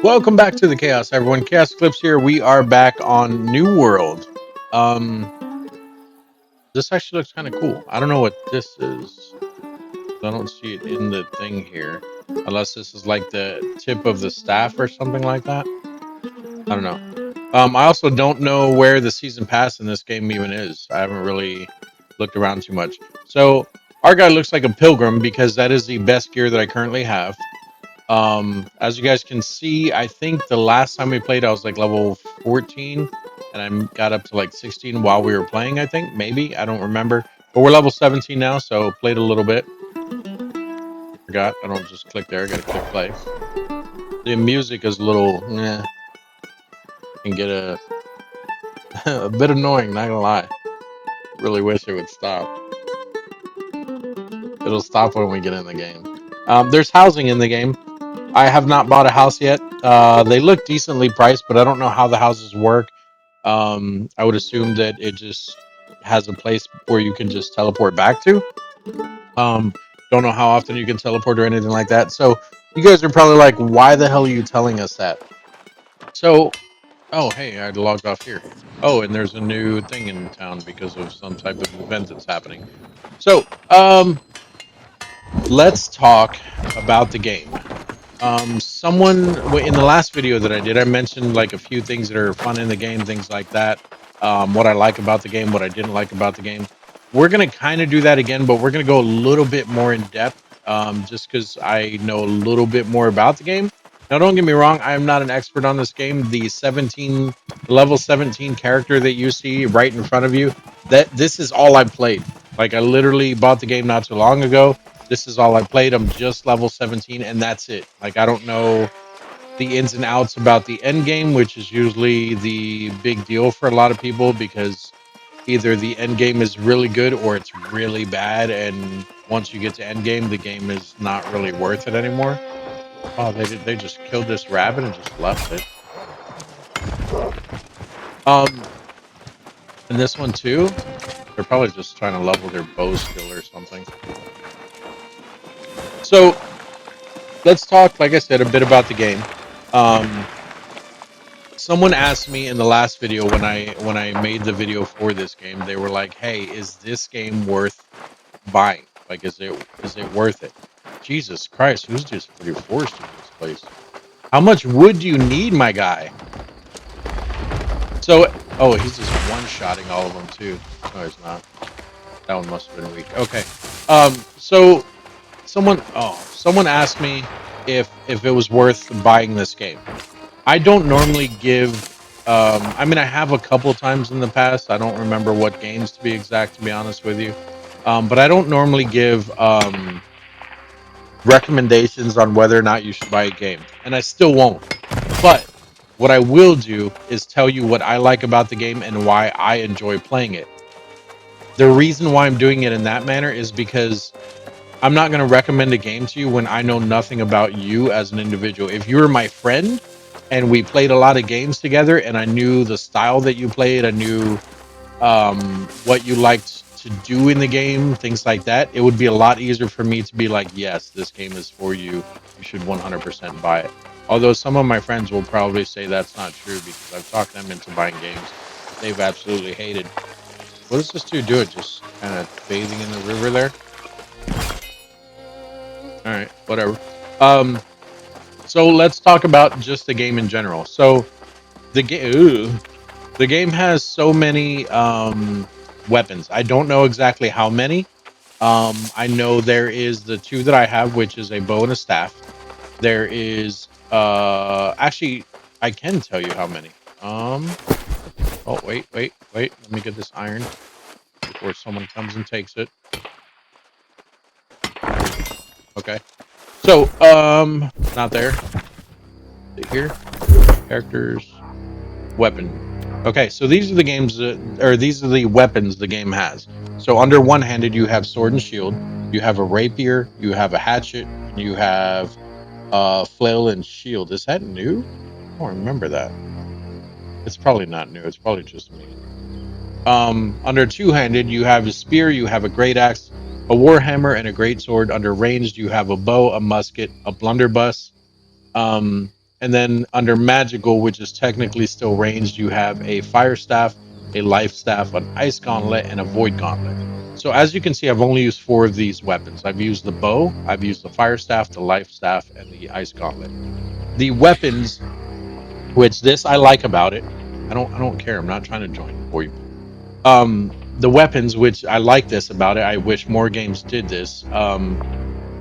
Welcome back to the Chaos, everyone. ChaosEclipse here. We are back on New World. This actually looks kind of cool. I don't know what this is. I don't see it in the thing here, unless this is like the tip of the staff or something like that. I don't know. I also don't know where the season pass in this game even is. I haven't really looked around too much. So our guy looks like a pilgrim because that is the best gear that I currently have. As you guys can see, I think the last time we played I was like level 14 and I got up to like 16 while we were playing. I think maybe, I don't remember, but we're level 17 now, so played a little bit. Forgot I don't just click there, I gotta click play. The music is a little can get a a bit annoying, not gonna lie. Really wish it would stop. It'll stop when we get in the game. There's housing in the game. I have not bought a house yet. They look decently priced, but I don't know how the houses work. I would assume that it just has a place where you can just teleport back to. Don't know how often you can teleport or anything like that. So you guys are probably like, why the hell are you telling us that? So, oh, hey, I logged off here. Oh, and there's a new thing in town because of some type of event that's happening. So, let's talk about the game. Someone in the last video that I did, I mentioned like a few things that are fun in the game, things like that. What I like about the game, what I didn't like about the game. We're gonna kind of do that again, but we're gonna go a little bit more in depth, just because I know a little bit more about the game. Now, don't get me wrong, I am not an expert on this game. The level 17 character that you see right in front of you, this is all I played. Like, I literally bought the game not too long ago. This is all I played. I'm just level 17, and that's it. Like, I don't know the ins and outs about the end game, which is usually the big deal for a lot of people, because either the end game is really good or it's really bad, and once you get to end game, the game is not really worth it anymore. Oh, they just killed this rabbit and just left it. And this one too, they're probably just trying to level their bow skill or something. So let's talk, like I said, a bit about the game. Someone asked me in the last video when I made the video for this game, they were like, "Hey, is this game worth buying? Like, is it worth it?" Jesus Christ, who's just pretty forced in this place? How much wood do you need, my guy? So, oh, he's just one-shotting all of them too. No, he's not. That one must have been weak. Okay. So someone asked me if it was worth buying this game. I don't normally give. I mean, I have a couple times in the past. I don't remember what games to be exact, to be honest with you. But I don't normally give recommendations on whether or not you should buy a game, and I still won't. But what I will do is tell you what I like about the game and why I enjoy playing it. The reason why I'm doing it in that manner is because I'm not going to recommend a game to you when I know nothing about you as an individual. If you were my friend and we played a lot of games together and I knew the style that you played, I knew what you liked to do in the game, things like that, it would be a lot easier for me to be like, yes, this game is for you. You should 100% buy it. Although some of my friends will probably say that's not true because I've talked them into buying games they've absolutely hated. What is this dude doing? Just kind of bathing in the river there? All right, whatever. So let's talk about just the game in general. So the game has so many weapons. I don't know exactly how many. I know there is the two that I have, which is a bow and a staff. There is actually, I can tell you how many. Oh, wait. Let me get this iron before someone comes and takes it. Okay. So, not there. Here, characters, weapon. Okay, so these are the games these are the weapons the game has. So under one-handed, you have sword and shield. You have a rapier. You have a hatchet. You have flail and shield. Is that new? I don't remember that. It's probably not new. It's probably just me. Under two-handed, you have a spear. You have a great axe, a warhammer, and a great sword. Under ranged, you have a bow, a musket, a blunderbuss. And then under magical, which is technically still ranged, you have a fire staff, a life staff, an ice gauntlet, and a void gauntlet. So as you can see, I've only used 4 of these weapons. I've used the bow, I've used the fire staff, the life staff, and the ice gauntlet. The weapons, which this I like about it. I don't care. I'm not trying to join for you. The weapons, which I like this about it. I wish more games did this.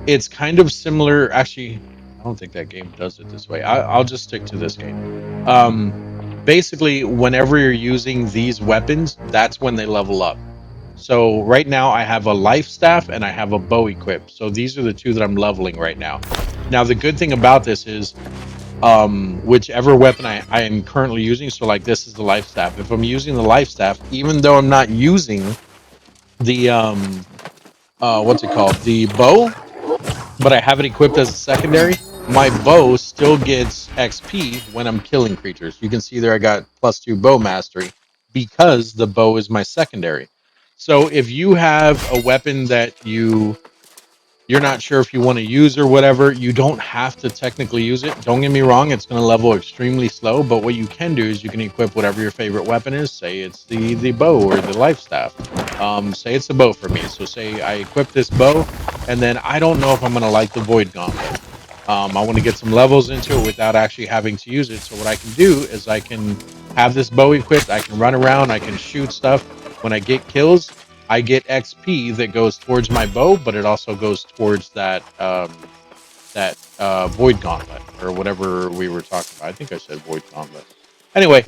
It's kind of similar. Actually, I don't think that game does it this way. I'll just stick to this game. Basically, whenever you're using these weapons, that's when they level up. So right now I have a life staff and I have a bow equipped. So these are the 2 that I'm leveling right now. Now the good thing about this is whichever weapon I am currently using, so like this is the life staff. If I'm using the life staff, even though I'm not using the what's it called? The bow, but I have it equipped as a secondary, my bow still gets XP when I'm killing creatures. You can see there I got +2 bow mastery because the bow is my secondary. So if you have a weapon that you're not sure if you want to use or whatever, you don't have to technically use it. Don't get me wrong, it's going to level extremely slow, but what you can do is you can equip whatever your favorite weapon is. Say it's the bow or the life staff. Say it's the bow for me. So say I equip this bow, and then I don't know if I'm going to like the void gauntlet. I want to get some levels into it without actually having to use it. So what I can do is I can have this bow equipped. I can run around. I can shoot stuff. When I get kills, I get XP that goes towards my bow, but it also goes towards that void gauntlet or whatever we were talking about. I think I said void gauntlet. Anyway,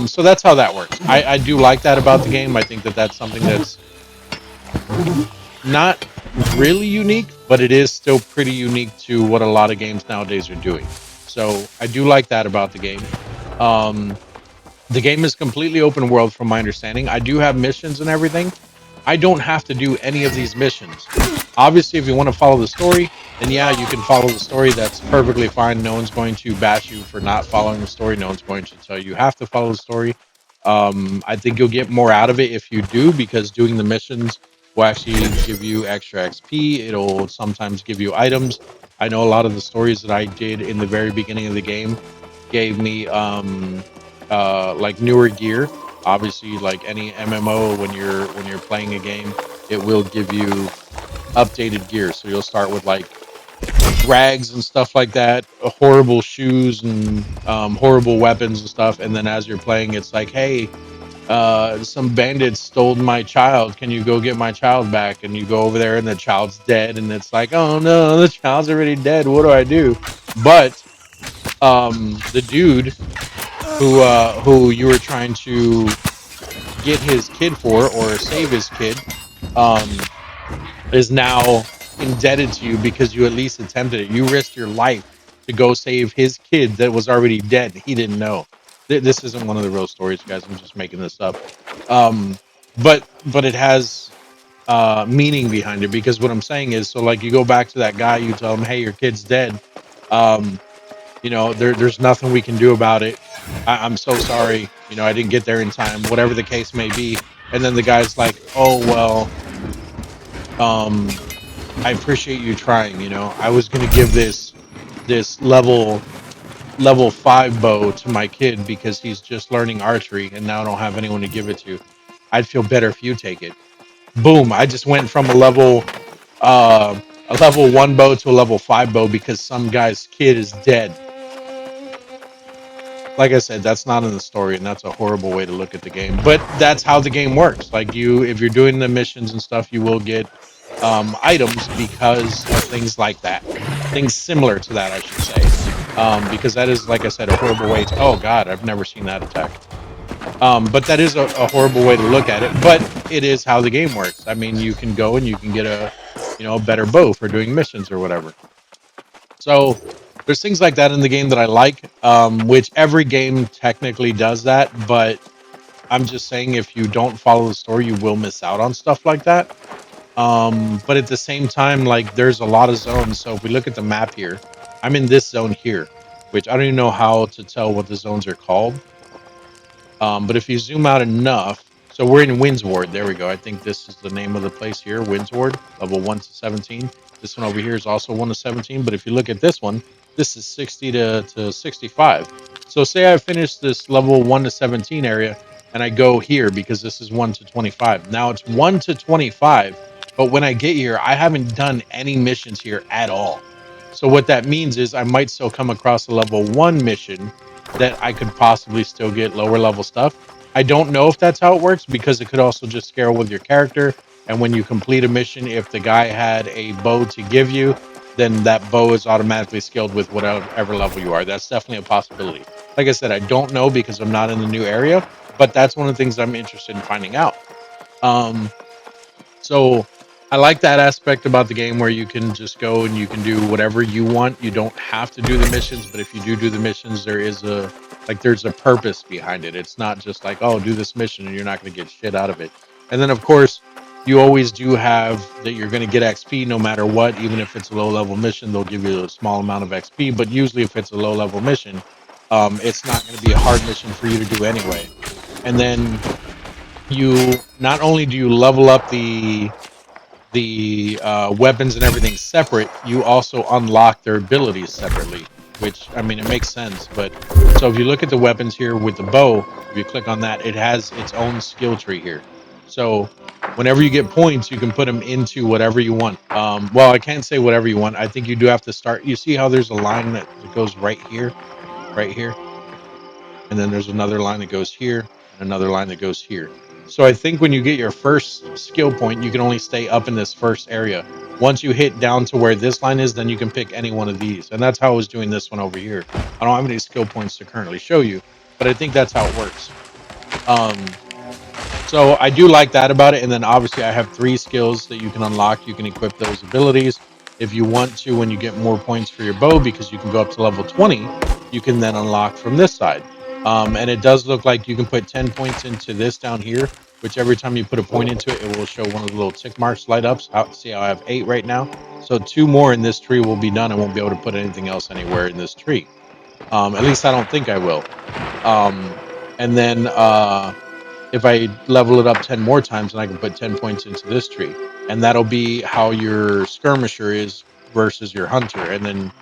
so that's how that works. I do like that about the game. I think that that's something that's not really unique, but it is still pretty unique to what a lot of games nowadays are doing. So I do like that about the game. Um, the game is completely open world from my understanding. I do have missions and everything. I don't have to do any of these missions. Obviously, if you want to follow the story, then yeah, you can follow the story. That's perfectly fine. No one's going to bash you for not following the story. No one's going to tell you have to follow the story. I think you'll get more out of it if you do, because doing the missions will actually give you extra XP. It'll sometimes give you items. I know a lot of the stories that I did in the very beginning of the game gave me like newer gear. Obviously, like any MMO, when you're playing a game, it will give you updated gear. So you'll start with like rags and stuff like that, horrible shoes and horrible weapons and stuff. And then as you're playing, it's like, hey, some bandits stole my child. Can you go get my child back? And you go over there, and the child's dead. And it's like, oh no, the child's already dead. What do I do? But the dude who you were trying to get his kid for or save his kid um, is now indebted to you because you at least attempted it. You risked your life to go save his kid that was already dead. He didn't know. This isn't one of the real stories, guys. I'm just making this up. Um, but it has meaning behind it, because what I'm saying is, so like you go back to that guy, you tell him, hey, your kid's dead. Um, there's nothing we can do about it. I'm so sorry. I didn't get there in time, whatever the case may be. And then the guy's like, oh, well, I appreciate you trying. I was going to give this level 5 bow to my kid because he's just learning archery and now I don't have anyone to give it to. I'd feel better if you take it. Boom. I just went from a level 1 bow to a level 5 bow because some guy's kid is dead. Like I said, that's not in the story, and that's a horrible way to look at the game. But that's how the game works. Like if you're doing the missions and stuff, you will get items because of things like that, things similar to that, I should say. Because that is, like I said, a horrible way to. Oh God, I've never seen that attack. But that is a horrible way to look at it. But it is how the game works. I mean, you can go and you can get a better bow for doing missions or whatever. So there's things like that in the game that I like, which every game technically does that. But I'm just saying, if you don't follow the story, you will miss out on stuff like that. But at the same time, like there's a lot of zones. So if we look at the map here, I'm in this zone here, which I don't even know how to tell what the zones are called. But if you zoom out enough, so we're in Windsward. There we go. I think this is the name of the place here, Windsward, level 1 to 17. This one over here is also 1 to 17. But if you look at this one, This is 60 to 65. So say I finish this level 1 to 17 area and I go here because this is 1 to 25. Now it's 1 to 25, but when I get here, I haven't done any missions here at all. So what that means is I might still come across a level 1 mission that I could possibly still get lower level stuff. I don't know if that's how it works because it could also just scale with your character. And when you complete a mission, if the guy had a bow to give you, then that bow is automatically skilled with whatever level you are. That's definitely a possibility. Like I said, I don't know because I'm not in the new area, but that's one of the things I'm interested in finding out. Um, so I like that aspect about the game where you can just go and you can do whatever you want. You don't have to do the missions, but if you do the missions, there's a purpose behind it. It's not just like, oh, do this mission and you're not going to get shit out of it. And then of course, you always do have that you're going to get XP no matter what. Even if it's a low level mission, they'll give you a small amount of XP. But usually, if it's a low level mission, it's not going to be a hard mission for you to do anyway. And then you not only do you level up the weapons and everything separate, you also unlock their abilities separately, which I mean it makes sense. But so if you look at the weapons here with the bow, if you click on that, it has its own skill tree here. So whenever you get points, you can put them into whatever you want. Well, I can't say whatever you want. I think you do have to start. You see how there's a line that goes right here, and then there's another line that goes here and another line that goes here. So I think when you get your first skill point, you can only stay up in this first area. Once you hit down to where this line is, then you can pick any one of these. And that's how I was doing this one over here. I don't have any skill points to currently show you, but I think that's how it works. Um, so I do like that about it. And then obviously I have 3 skills that you can unlock. You can equip those abilities. If you want to, when you get more points for your bow, because you can go up to level 20, you can then unlock from this side. And it does look like you can put 10 points into this down here, which every time you put a point into it, it will show one of the little tick marks light up. See how I have 8 right now? So 2 more in this tree will be done. I won't be able to put anything else anywhere in this tree. At least I don't think I will. And then if I level it up 10 more times, then I can put 10 points into this tree. And that'll be how your skirmisher is versus your hunter. And then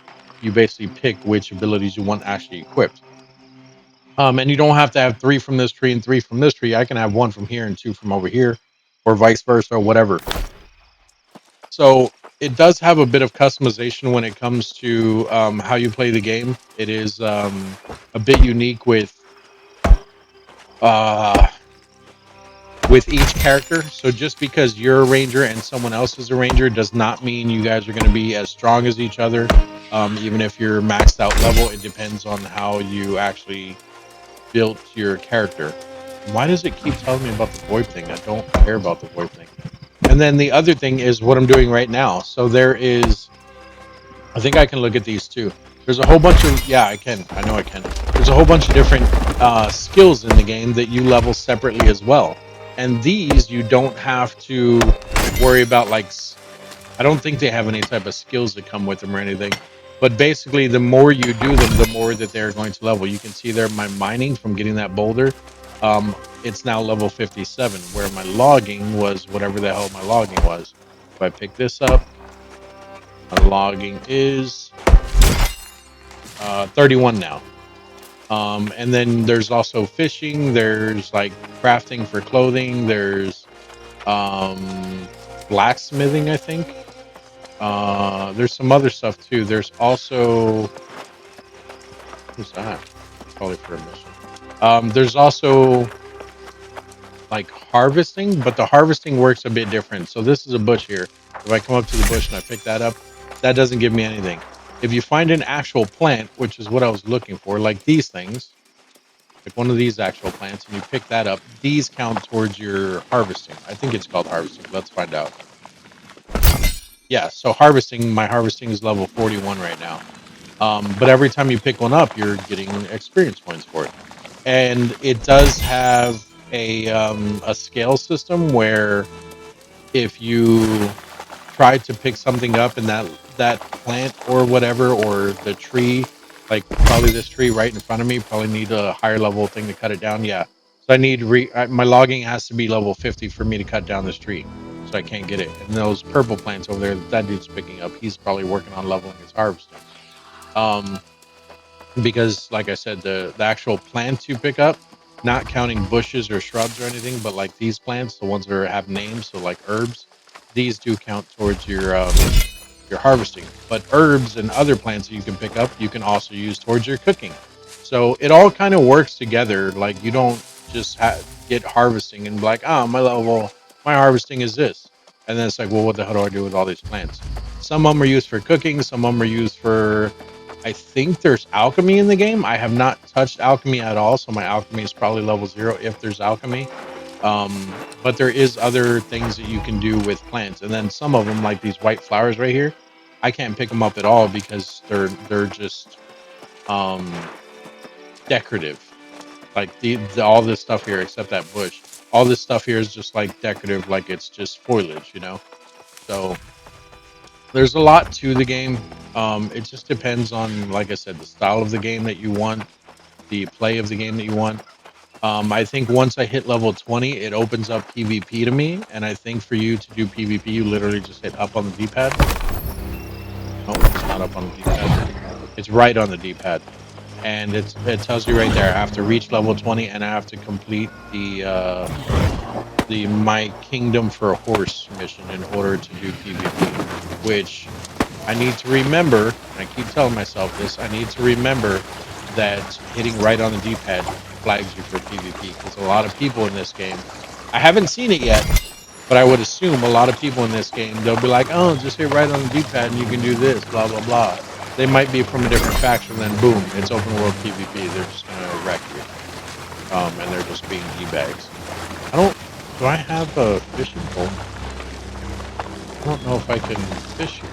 you basically pick which abilities you want actually equipped. And you don't have to have 3 from this tree and 3 from this tree. I can have 1 from here and 2 from over here, or vice versa, or whatever. So it does have a bit of customization when it comes to how you play the game. It is a bit unique uh, with each character. So just because you're a ranger and someone else is a ranger does not mean you guys are going to be as strong as each other. Even if you're maxed out level, it depends on how you actually built your character. Why does it keep telling me about the VoIP thing? I don't care about the VoIP thing. And then the other thing is what I'm doing right now. So there is, I think I can look at these too. There's a whole bunch of, yeah, I can. I know I can. There's a whole bunch of different skills in the game that you level separately as well. And these you don't have to worry about. I don't think they have any type of skills that come with them or anything. But basically, the more you do them, the more that they're going to level. You can see there my mining from getting that boulder. It's now level 57, where my logging was whatever the hell my logging was. If I pick this up, my logging is 31 now. And then there's also fishing. There's like crafting for clothing. There's blacksmithing, I think. There's some other stuff too. There's also, who's that? Probably for a mission. There's also like harvesting, but the harvesting works a bit different. So this is a bush here. If I come up to the bush and I pick that up, that doesn't give me anything. If you find an actual plant, which is what I was looking for, like these things, like one of these actual plants, and you pick that up, these count towards your harvesting. I think it's called harvesting. Let's find out. Yeah, so my harvesting is level 41 right now. But every time you pick one up, you're getting experience points for it. And it does have a scale system where if you try to pick something up in that plant or whatever, or the tree, like probably this tree right in front of me, probably need a higher level thing to cut it down. Yeah, so I need my logging has to be level 50 for me to cut down this tree, so I can't get it. And those purple plants over there that dude's picking up, he's probably working on leveling his harvesting. Um, because like I said, the actual plants you pick up, not counting bushes or shrubs or anything, but like these plants, the ones that have names, so like herbs, these do count towards your harvesting. But herbs and other plants that you can pick up, you can also use towards your cooking. So it all kind of works together. Like you don't just get harvesting and be like, oh, my harvesting is this, and then it's like, well, what the hell do I do with all these plants? Some of them are used for cooking. Some of them are used for, I think there's alchemy in the game. I have not touched alchemy at all, so my alchemy is probably level 0 if there's alchemy. But there is other things that you can do with plants, and then some of them, like these white flowers right here, I can't pick them up at all because they're just um, decorative. Like the all this stuff here, except that bush, all this stuff here is just like decorative, like it's just foliage, you know. So there's a lot to the game. It just depends on, like I said, the style of the game that you want, the play of the game that you want. I think once I hit level 20, it opens up PvP to me, and I think for you to do PvP, you literally just hit up on the D-pad. No, it's not up on the D-pad. It's right on the D-pad, and it tells you right there, I have to reach level 20, and I have to complete the My Kingdom for a Horse mission in order to do PvP, which I need to remember, and I keep telling myself this, I need to remember that hitting right on the D-pad flags you for PvP, because a lot of people in this game, I haven't seen it yet, but I would assume a lot of people in this game, they'll be like, oh, just hit right on the D-pad and you can do this, blah, blah, blah. They might be from a different faction, then boom, it's open world PvP. They're just going to wreck you. And they're just being D-bags. Do I have a fishing pole? I don't know if I can fish here.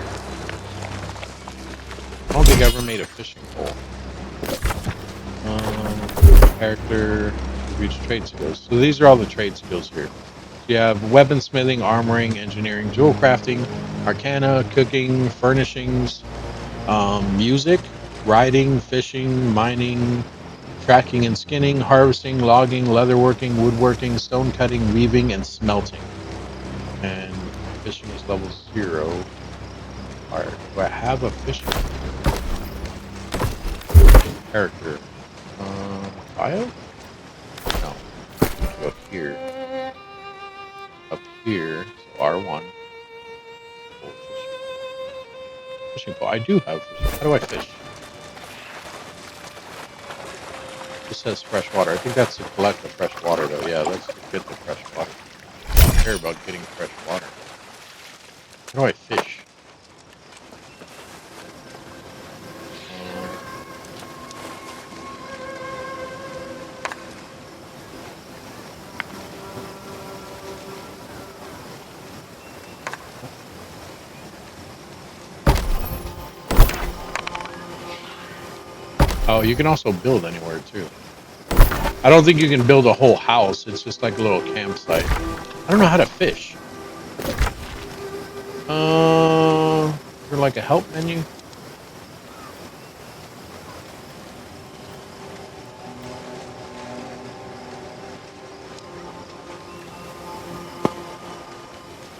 I don't think I ever made a fishing pole. Character, reach trade skills. So these are all the trade skills here. So you have weaponsmithing, armoring, engineering, jewel crafting, arcana, cooking, furnishings, music, riding, fishing, mining, tracking and skinning, harvesting, logging, leatherworking, woodworking, stone cutting, weaving, and smelting. And fishing is level 0. Alright, do I have a fishing character? Bio? No. Go up here. Up here. So R1. Oh, fishing pole. I do have fishing. How do I fish? It says fresh water. I think that's to collect the fresh water, though. Yeah, that's to get the fresh water. I don't care about getting fresh water. How do I fish? Oh, you can also build anywhere, too. I don't think you can build a whole house. It's just like a little campsite. I don't know how to fish. For like a help menu?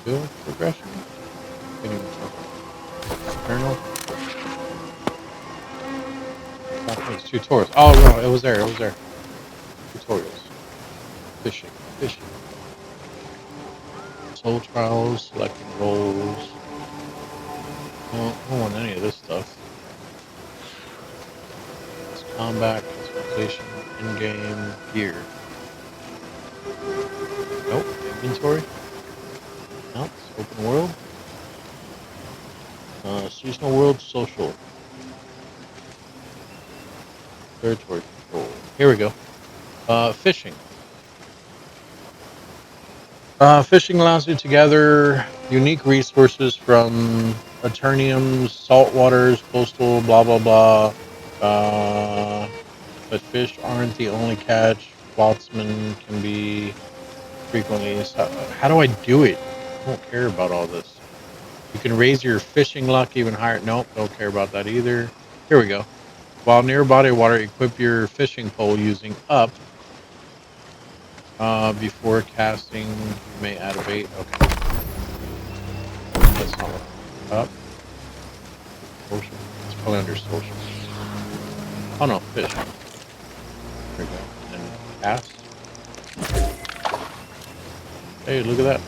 Build progression? External? It's tutorials. Oh, no, it was there. It was there. Tutorials. Fishing. Fishing. Soul trials. Selecting roles. No, I don't want any of this stuff. It's combat, customization, in-game, gear. Nope. Inventory. Nope. It's open world. Seasonal world, social. Territory control. Here we go. Fishing. Fishing allows you to gather unique resources from Eterniums, salt waters, coastal, blah, blah, blah. But fish aren't the only catch. Botsmen can be frequently. How do I do it? I don't care about all this. You can raise your fishing luck even higher. Nope, don't care about that either. Here we go. While near body of water, equip your fishing pole using up. Before casting, you may add a bait. Okay. That's not up. Ocean. It's probably under social. Oh no, fish. There we go. And then cast. Hey, look at that.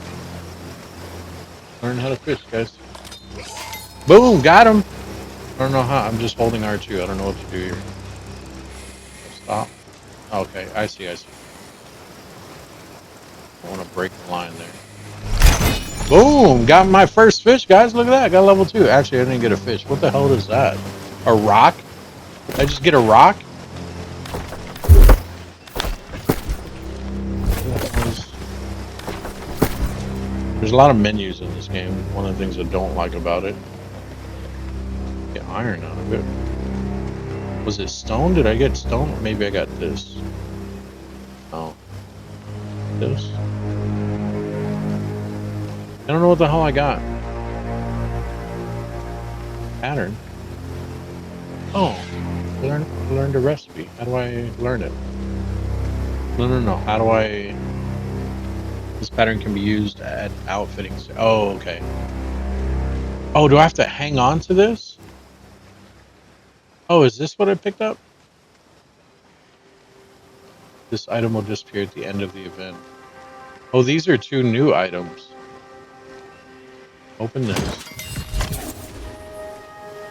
Learn how to fish, guys. Boom, got him. I don't know how. I'm just holding R2. I don't know what to do here. Stop. Okay, I see. I want to break the line there. Boom! Got my first fish, guys. Look at that. Got level 2. Actually, I didn't get a fish. What the hell is that? A rock? Did I just get a rock? There's a lot of menus in this game. One of the things I don't like about it. Get iron out of it. Was it stone? Did I get stone? Maybe I got this. Oh. This? I don't know what the hell I got. Pattern. Oh. Learned a recipe. How do I learn it? No. How do I... This pattern can be used at outfitting. Oh, okay. Oh, do I have to hang on to this? Oh, is this what I picked up? This item will disappear at the end of the event. Oh, these are 2 new items. Open this.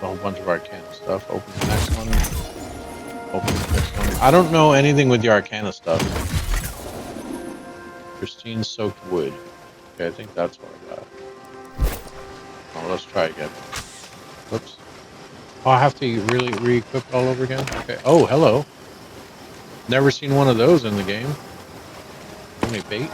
A whole bunch of Arcana stuff. Open the next one. Open the next one. I don't know anything with the Arcana stuff. Pristine soaked wood. Okay, I think that's what I got. Oh, let's try again. Whoops. Oh, I have to really re-equip it all over again? Okay. Oh, hello. Never seen one of those in the game. Any bait?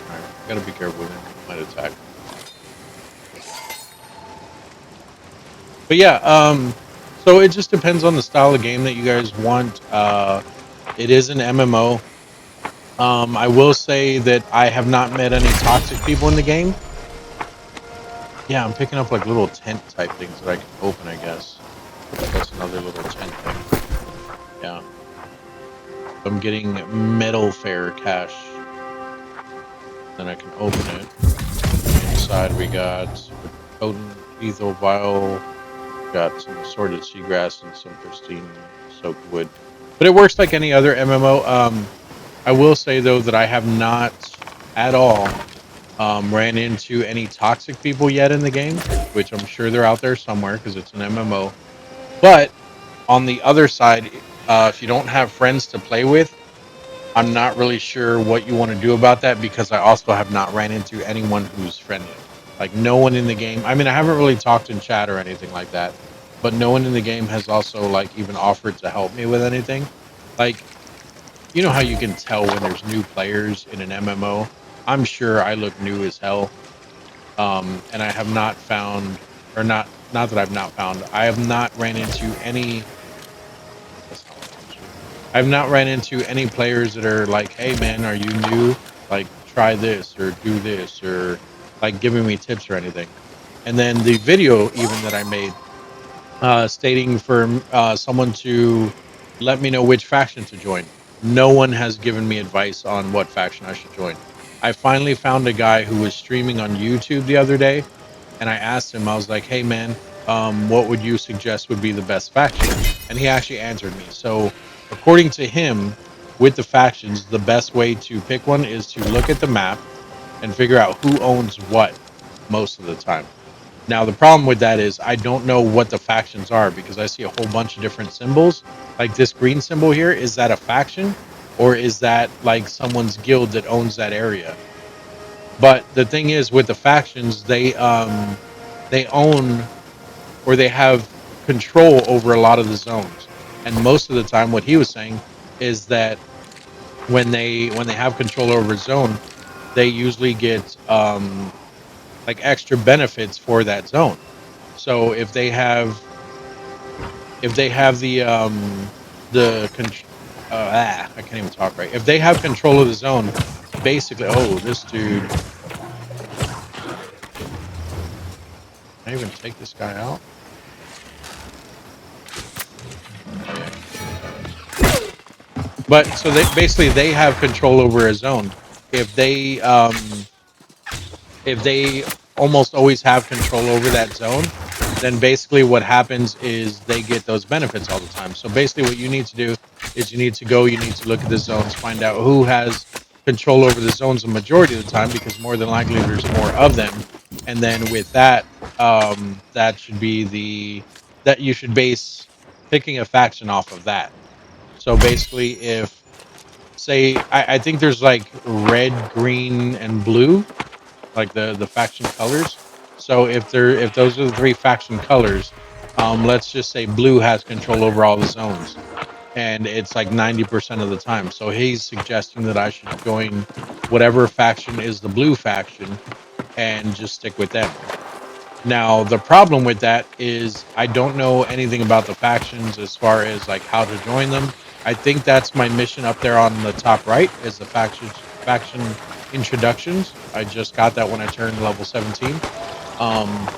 Alright, gotta be careful with him. He might attack. But yeah, so it just depends on the style of game that you guys want. It is an MMO. I will say that I have not met any toxic people in the game. Yeah, I'm picking up like little tent type things that I can open, I guess. That's another little tent thing. Yeah. I'm getting metal fair cash. Then I can open it. Inside we got potent lethal vial. Got some assorted seagrass and some pristine soaked wood. But it works like any other MMO. I will say though that I have not at all ran into any toxic people yet in the game, which I'm sure they're out there somewhere because it's an MMO. But on the other side, if you don't have friends to play with, I'm not really sure what you want to do about that because I also have not ran into anyone who's friendly. Like no one in the game. I mean, I haven't really talked in chat or anything like that, but no one in the game has also like even offered to help me with anything. Like, you know how you can tell when there's new players in an MMO? I'm sure I look new as hell. And I have not found, or not that I've not found, I have not ran into any, I've not ran into any players that are like, hey man, are you new? Like, try this or do this, or like giving me tips or anything. And then the video even that I made, stating for someone to let me know which faction to join. No one has given me advice on what faction I should join. I finally found a guy who was streaming on YouTube the other day, and I asked him, I was like, hey man, what would you suggest would be the best faction? And he actually answered me. So according to him, with the factions, the best way to pick one is to look at the map and figure out who owns what most of the time. Now, the problem with that is I don't know what the factions are because I see a whole bunch of different symbols. Like this green symbol here, is that a faction? Or is that like someone's guild that owns that area? But the thing is with the factions, they own, or they have control over a lot of the zones. And most of the time what he was saying is that when they have control over a zone, they usually get like extra benefits for that zone. So if they have the I can't even talk right. If they have control of the zone, basically, oh, this dude. Can I even take this guy out? But so they have control over a zone. If they almost always have control over that zone, then basically what happens is they get those benefits all the time. So basically what you need to do is you need to look at the zones, find out who has control over the zones the majority of the time, because more than likely there's more of them. And then with that, that should be that you should base picking a faction off of that. So basically, if say I think there's like red, green, and blue, like the faction colors. So if those are the three faction colors, let's just say blue has control over all the zones, and it's like 90% of the time. So he's suggesting that I should join whatever faction is the blue faction and just stick with them. Now, the problem with that is I don't know anything about the factions as far as like how to join them. I think that's my mission up there on the top right is the faction introductions. I just got that when I turned level 17. Um,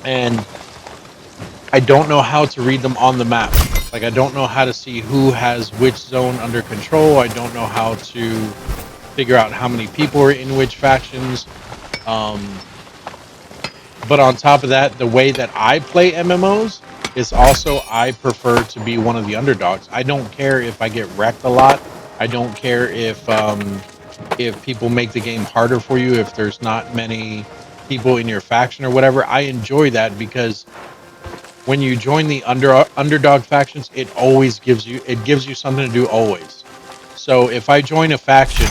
and I don't know how to read them on the map. Like I don't know how to see who has which zone under control. I don't know how to figure out how many people are in which factions. Um, But on top of that, the way that I play MMOs is also I prefer to be one of the underdogs. I don't care if I get wrecked a lot. I don't care if people make the game harder for you, if there's not many people in your faction or whatever. I enjoy that because when you join the underdog factions, it gives you something to do always. So if I join a faction,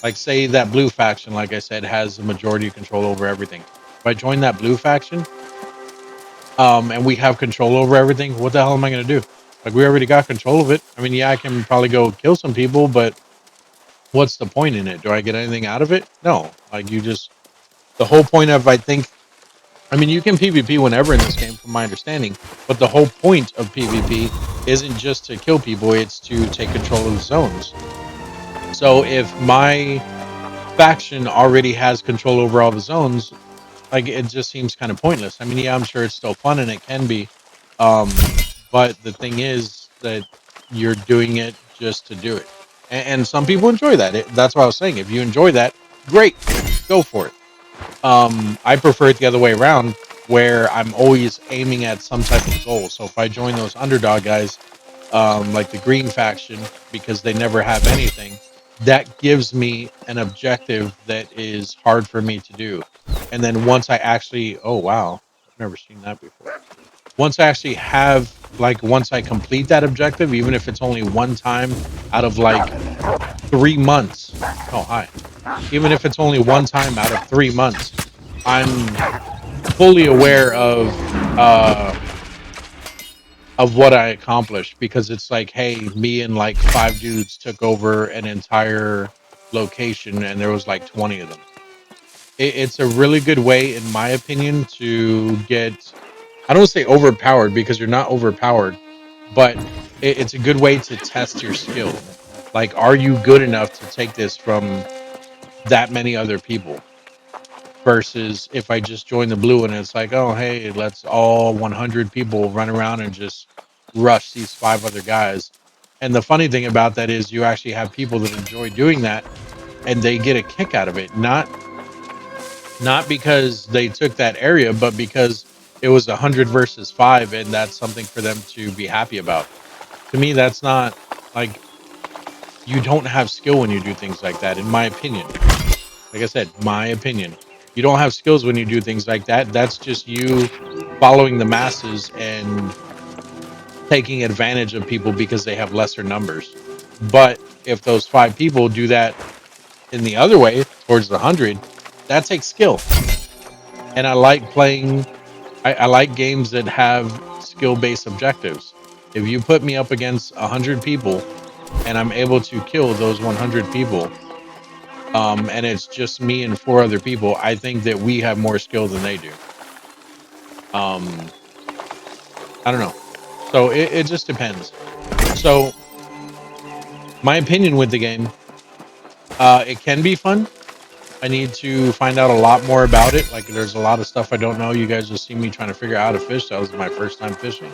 like say that blue faction, like I said, has the majority of control over everything. If I join that blue faction, and we have control over everything, what the hell am I going to do? Like, we already got control of it. I mean, yeah, I can probably go kill some people, but what's the point in it? Do I get anything out of it? No. Like, the whole point of, I mean, you can PvP whenever in this game, from my understanding, but the whole point of PvP isn't just to kill people, it's to take control of the zones. So if my faction already has control over all the zones, like it just seems kind of pointless. I mean, yeah, I'm sure it's still fun and it can be, but the thing is that you're doing it just to do it, and some people enjoy that. That's what I was saying. If you enjoy that, great, go for it. I prefer it the other way around, where I'm always aiming at some type of goal. So if I join those underdog guys, like the green faction, because they never have anything, that gives me an objective that is hard for me to do. And then once I actually, oh wow, I've never seen that before. Once I actually have, like, once I complete that objective, even if it's only one time out of like 3 months. Oh, hi. Even if it's only one time out of 3 months, I'm fully aware of what I accomplished, because it's like, hey, me and like 5 dudes took over an entire location and there was like 20 of them. It's a really good way, in my opinion, to get, I don't say overpowered because you're not overpowered, but it's a good way to test your skill. Like, are you good enough to take this from that many other people? Versus if I just join the blue and it's like, oh, hey, let's all 100 people run around and just rush these 5 other guys. And the funny thing about that is you actually have people that enjoy doing that and they get a kick out of it. Not because they took that area, but because it was 100 versus 5, and that's something for them to be happy about. To me, that's not like, you don't have skill when you do things like that, in my opinion. Like I said, my opinion. You don't have skills when you do things like that. That's just you following the masses and taking advantage of people because they have lesser numbers. But if those 5 people do that in the other way, towards the 100, that takes skill. And I like playing, I like games that have skill-based objectives. If you put me up against 100 people and I'm able to kill those 100 people, and it's just me and 4 other people, I think that we have more skill than they do. Um, I don't know. So it just depends. So my opinion with the game, it can be fun. I need to find out a lot more about it. Like, there's a lot of stuff I don't know. You guys just see me trying to figure out how to fish. That was my first time fishing.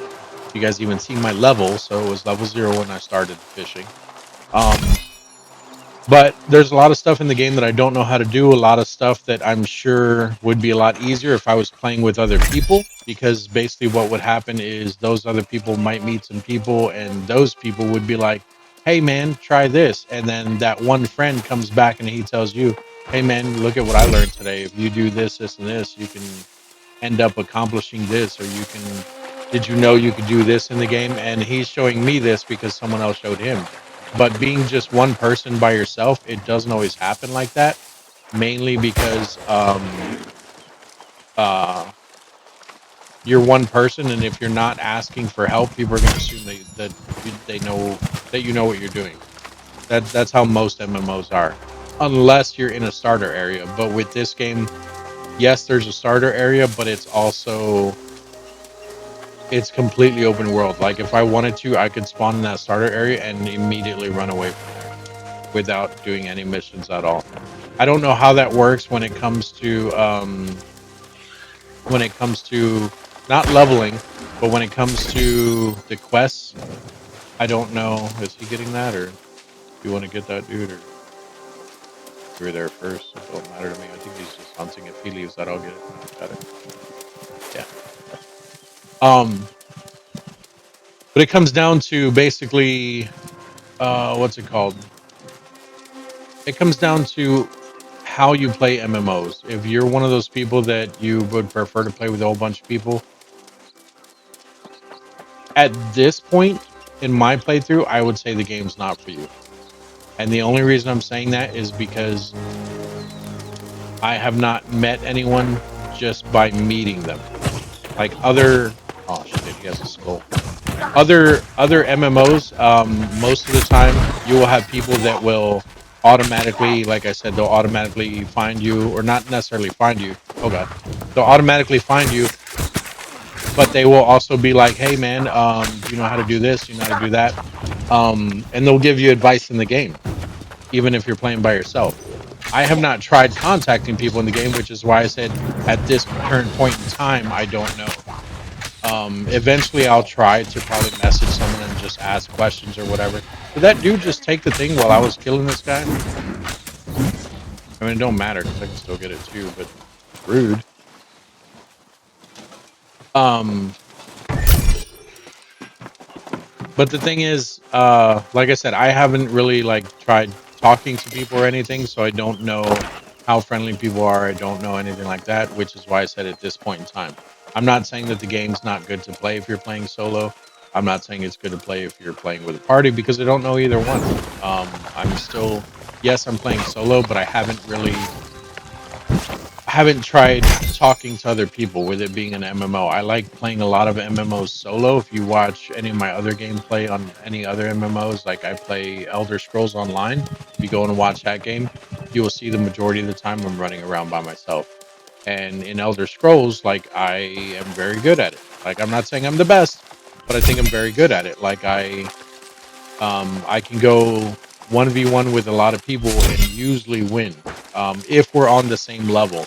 You guys even see my level. So it was level 0 when I started fishing. But there's a lot of stuff in the game that I don't know how to do. A lot of stuff that I'm sure would be a lot easier if I was playing with other people. Because basically, what would happen is those other people might meet some people, and those people would be like, "Hey, man, try this." And then that one friend comes back and he tells you, "Hey, man, look at what I learned today. If you do this, this, and this, you can end up accomplishing this, or you can. Did you know you could do this in the game?" And he's showing me this because someone else showed him. But being just one person by yourself, it doesn't always happen like that. Mainly because uh, you're one person, and if you're not asking for help, people are going to assume they know that you know what you're doing. That's how most MMOs are, unless you're in a starter area. But with this game, yes, there's a starter area, but it's completely open world. Like if I wanted to, I could spawn in that starter area and immediately run away from there without doing any missions at all. I don't know how that works when it comes to not leveling, but when it comes to the quests. I don't know. Is he getting that, or do you want to get that dude, or you were there first? It don't matter to me. I think he's just hunting. If he leaves that, I'll get it. Got it. Yeah. But it comes down to basically, what's it called? It comes down to how you play MMOs. If you're one of those people that you would prefer to play with a whole bunch of people, at this point in my playthrough, I would say the game's not for you. And the only reason I'm saying that is because I have not met anyone just by meeting them. Like other, oh shit, he has a skull. Other MMOs, most of the time you will have people that will automatically, like I said, they'll automatically find you, or not necessarily find you. Oh god, they'll automatically find you, but they will also be like, "Hey man, do you know how to do this? Do you know how to do that?" And they'll give you advice in the game, even if you're playing by yourself. I have not tried contacting people in the game, which is why I said at this current point in time, I don't know. Eventually, I'll try to probably message someone and just ask questions or whatever. Did that dude just take the thing while I was killing this guy? I mean, it don't matter because I can still get it too, but rude. Um, but the thing is, like I said, I haven't really like tried talking to people or anything, so I don't know how friendly people are. I don't know anything like that, which is why I said at this point in time. I'm not saying that the game's not good to play if you're playing solo. I'm not saying it's good to play if you're playing with a party because I don't know either one. I'm still, yes, I'm playing solo, but I haven't tried talking to other people with it being an MMO. I like playing a lot of MMOs solo. If you watch any of my other gameplay on any other MMOs, like I play Elder Scrolls Online, if you go and watch that game, you will see the majority of the time I'm running around by myself. And in Elder Scrolls, like I am very good at it. Like I'm not saying I'm the best, but I think I'm very good at it. Like I can go 1v1 with a lot of people and usually win if we're on the same level.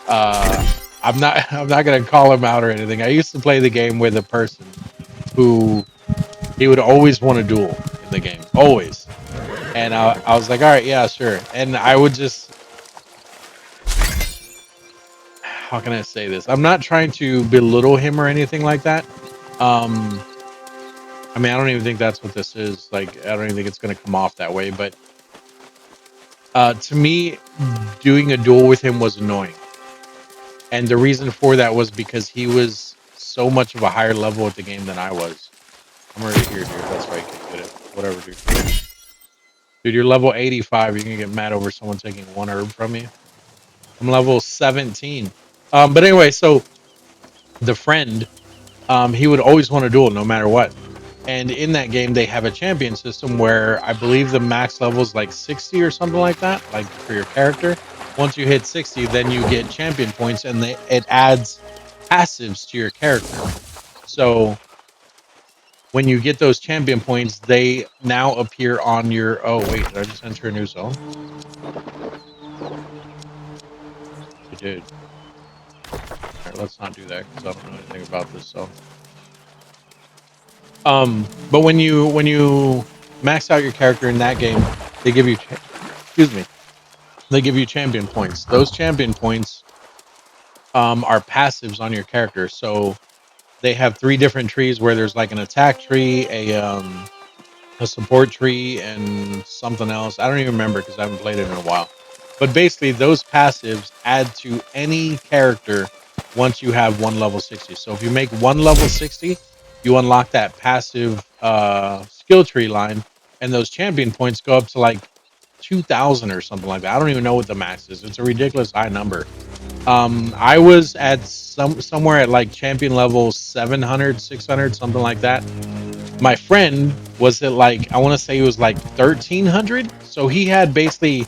I'm not gonna call him out or anything. I used to play the game with a person who he would always want a duel in the game, always. And I was like, all right, yeah, sure. And I would just, how can I say this? I'm not trying to belittle him or anything like that. Um, I mean, I don't even think that's what this is. Like, I don't even think it's gonna come off that way. But to me, doing a duel with him was annoying. And the reason for that was because he was so much of a higher level at the game than I was. I'm already here, dude. That's right. Can't get it. Whatever, dude. Dude, you're level 85. You can get mad over someone taking one herb from you. I'm level 17. But anyway, so the friend, he would always want to duel no matter what. And in that game, they have a champion system where I believe the max level is like 60 or something like that, like for your character. Once you hit 60, then you get champion points, and it adds passives to your character. So when you get those champion points, they now appear on your. Oh wait, did I just enter a new zone? I did. All right, let's not do that because I don't know anything about this zone. But when you max out your character in that game, they give you, excuse me, they give you champion points. Those champion points are passives on your character. So they have 3 different trees where there's like an attack tree, a support tree, and something else. I don't even remember because I haven't played it in a while. But basically, those passives add to any character once you have one level 60. So if you make one level 60, you unlock that passive skill tree line, and those champion points go up to like 2,000 or something like that. I don't even know what the max is. It's a ridiculous high number. I was at somewhere at like champion level 700, 600, something like that. My friend was at like, I want to say it was like 1,300. So he had basically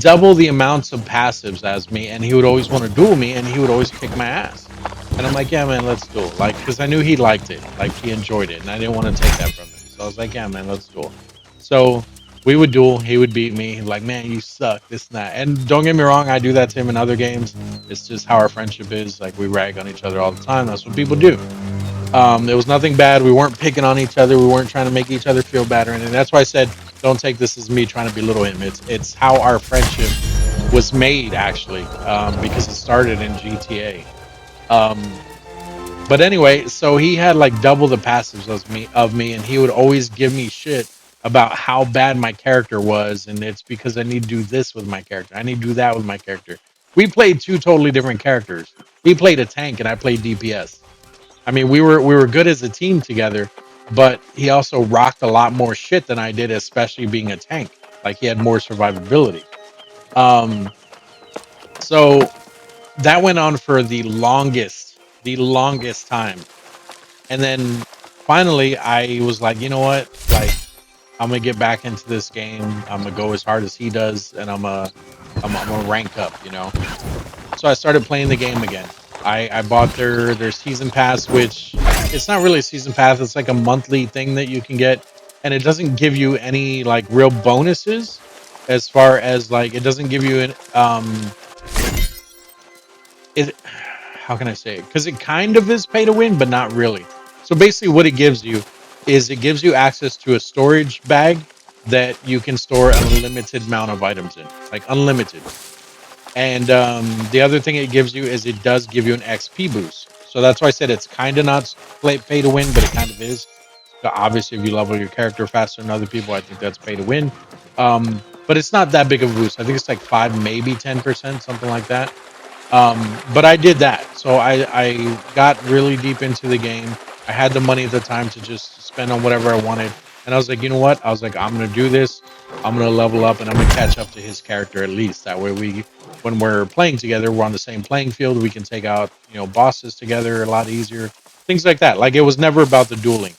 double the amounts of passives as me, and he would always want to duel me, and he would always kick my ass. And I'm like, yeah, man, let's duel. Like, because I knew he liked it, like he enjoyed it, and I didn't want to take that from him. So I was like, yeah, man, let's duel. So we would duel. He would beat me. Like, man, you suck, this and that. And don't get me wrong, I do that to him in other games. It's just how our friendship is. Like, we rag on each other all the time. That's what people do. It was nothing bad. We weren't picking on each other. We weren't trying to make each other feel bad or anything. That's why I said, don't take this as me trying to belittle him. It's how our friendship was made, actually, because it started in GTA. Um, but anyway, so he had like double the passives of me, and he would always give me shit about how bad my character was, and it's because I need to do this with my character. I need to do that with my character. We played 2 totally different characters. He played a tank, and I played DPS. I mean, we were good as a team together, but he also rocked a lot more shit than I did, especially being a tank. Like he had more survivability. Um, so that went on for the longest time. And then finally I was like, you know what? Like I'm gonna get back into this game. I'm gonna go as hard as he does, and I'm gonna rank up, you know. So I started playing the game again. I bought their season pass, which it's not really a season pass. It's like a monthly thing that you can get, and it doesn't give you any like real bonuses, as far as like it doesn't give you an it. How can I say it? Because it kind of is pay to win, but not really. So basically, what it gives you is it gives you access to a storage bag that you can store an unlimited amount of items in, like unlimited. And the other thing it gives you is it does give you an XP boost. So that's why I said it's kind of not pay to win, but it kind of is. So obviously, if you level your character faster than other people, I think that's pay to win. But it's not that big of a boost. I think it's like 5, maybe 10%, something like that. But I did that. So I got really deep into the game. I had the money at the time to just spend on whatever I wanted. And I was like, you know what? I was like, I'm going to do this. I'm going to level up and I'm going to catch up to his character at least. That way when we're playing together, we're on the same playing field. We can take out, bosses together a lot easier. Things like that. Like it was never about the dueling.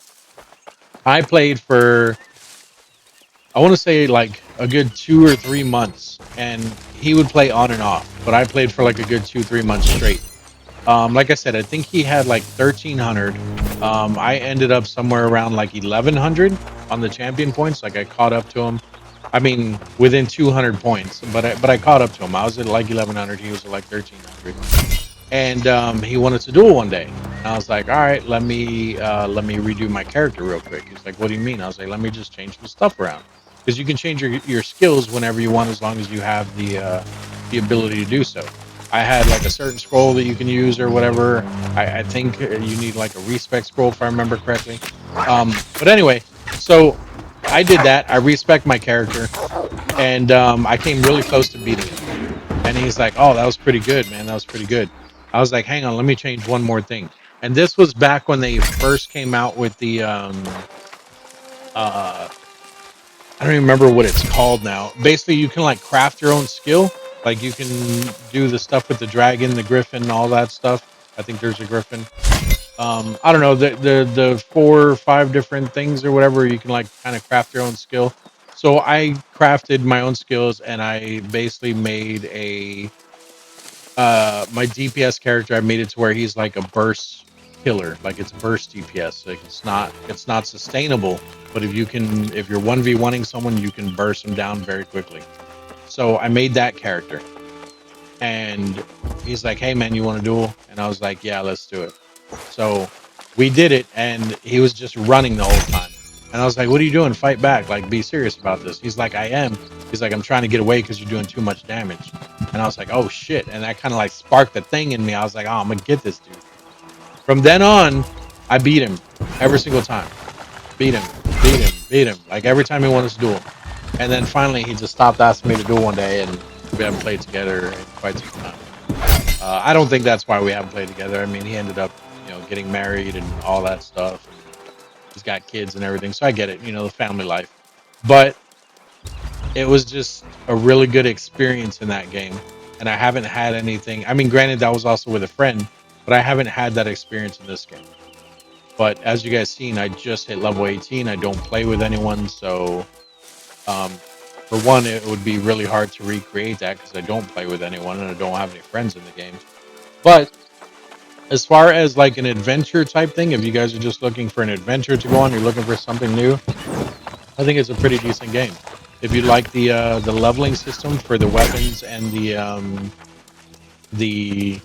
I played for, I want to say like a good 2 or 3 months, and he would play on and off, but I played for like a good 2, 3 months straight. Like I said, I think he had like 1,300. I ended up somewhere around like 1,100 on the champion points. Like I caught up to him. I mean, within 200 points, but I caught up to him. I was at like 1,100. He was at like 1,300, and he wanted to duel one day. And I was like, all right, let me redo my character real quick. He's like, what do you mean? I was like, let me just change the stuff around, because you can change your skills whenever you want, as long as you have the ability to do so. I had like a certain scroll that you can use or whatever. I think you need like a respec scroll if I remember correctly. But anyway, so I did that. I respec my character, and I came really close to beating him. And he's like, "Oh, that was pretty good, man. That was pretty good." I was like, "Hang on, let me change one more thing." And this was back when they first came out with the uh, I don't even remember what it's called now. Basically, you can like craft your own skill. Like you can do the stuff with the dragon, the griffin, all that stuff. I think there's a griffin. I don't know, the 4 or 5 different things or whatever. You can like kind of craft your own skill. So I crafted my own skills, and I basically made a my DPS character. I made it to where he's like a burst killer, like it's burst DPS. Like it's not sustainable, but if you're 1v1ing someone, you can burst them down very quickly. So I made that character, and he's like, "Hey man, you want to duel?" And I was like, "Yeah, let's do it." So we did it, and he was just running the whole time. And I was like, what are you doing? Fight back. Like, be serious about this. He's like, I am. He's like, I'm trying to get away because you're doing too much damage. And I was like, oh shit. And that kind of like sparked the thing in me. I was like, oh, I'm going to get this dude. From then on, I beat him every single time. Beat him, beat him, beat him. Like every time he wanted to duel. And then finally, he just stopped asking me to duel one day, and we haven't played together in quite some time. I don't think that's why we haven't played together. I mean, he ended up, getting married and all that stuff. And he's got kids and everything, so I get it. The family life. But it was just a really good experience in that game, and I haven't had anything. I mean, granted, that was also with a friend, but I haven't had that experience in this game. But as you guys seen, I just hit level 18. I don't play with anyone, so for one, it would be really hard to recreate that because I don't play with anyone and I don't have any friends in the game. But as far as like an adventure type thing, if you guys are just looking for an adventure to go on, you're looking for something new, I think it's a pretty decent game. If you like the leveling system for the weapons and the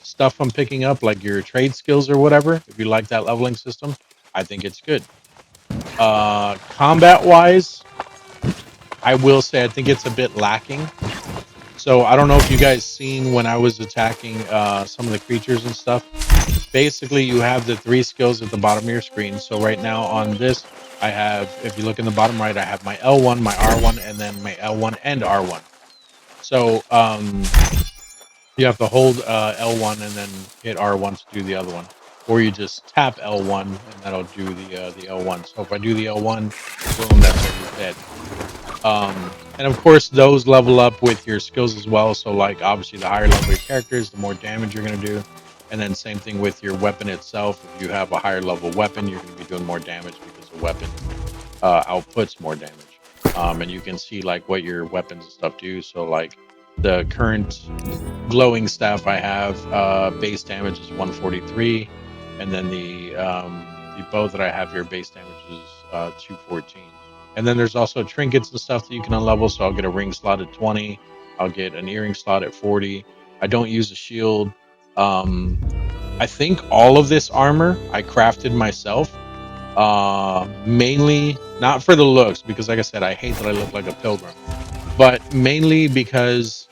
stuff I'm picking up, like your trade skills or whatever, if you like that leveling system, I think it's good. Combat wise, I will say I think it's a bit lacking. So I don't know if you guys seen when I was attacking some of the creatures and stuff. Basically, you have the 3 skills at the bottom of your screen. So right now on this, I have, if you look in the bottom right, I have my L1, my R1, and then my L1 and R1. So you have to hold L1 and then hit R1 to do the other one, or you just tap L1 and that'll do the L1. So if I do the L1, boom, that's it, he's dead. And of course, those level up with your skills as well. So, like, obviously, the higher level your characters, the more damage you're going to do. And then, same thing with your weapon itself. If you have a higher level weapon, you're going to be doing more damage because the weapon outputs more damage. And you can see, like, what your weapons and stuff do. So, like, the current glowing staff I have, base damage is 143. And then the bow that I have here, base damage is 214. And then there's also trinkets and stuff that you can unlevel. So I'll get a ring slot at 20. I'll get an earring slot at 40. I don't use a shield. I think all of this armor I crafted myself. Mainly not for the looks, because like I said, I hate that I look like a pilgrim. But mainly because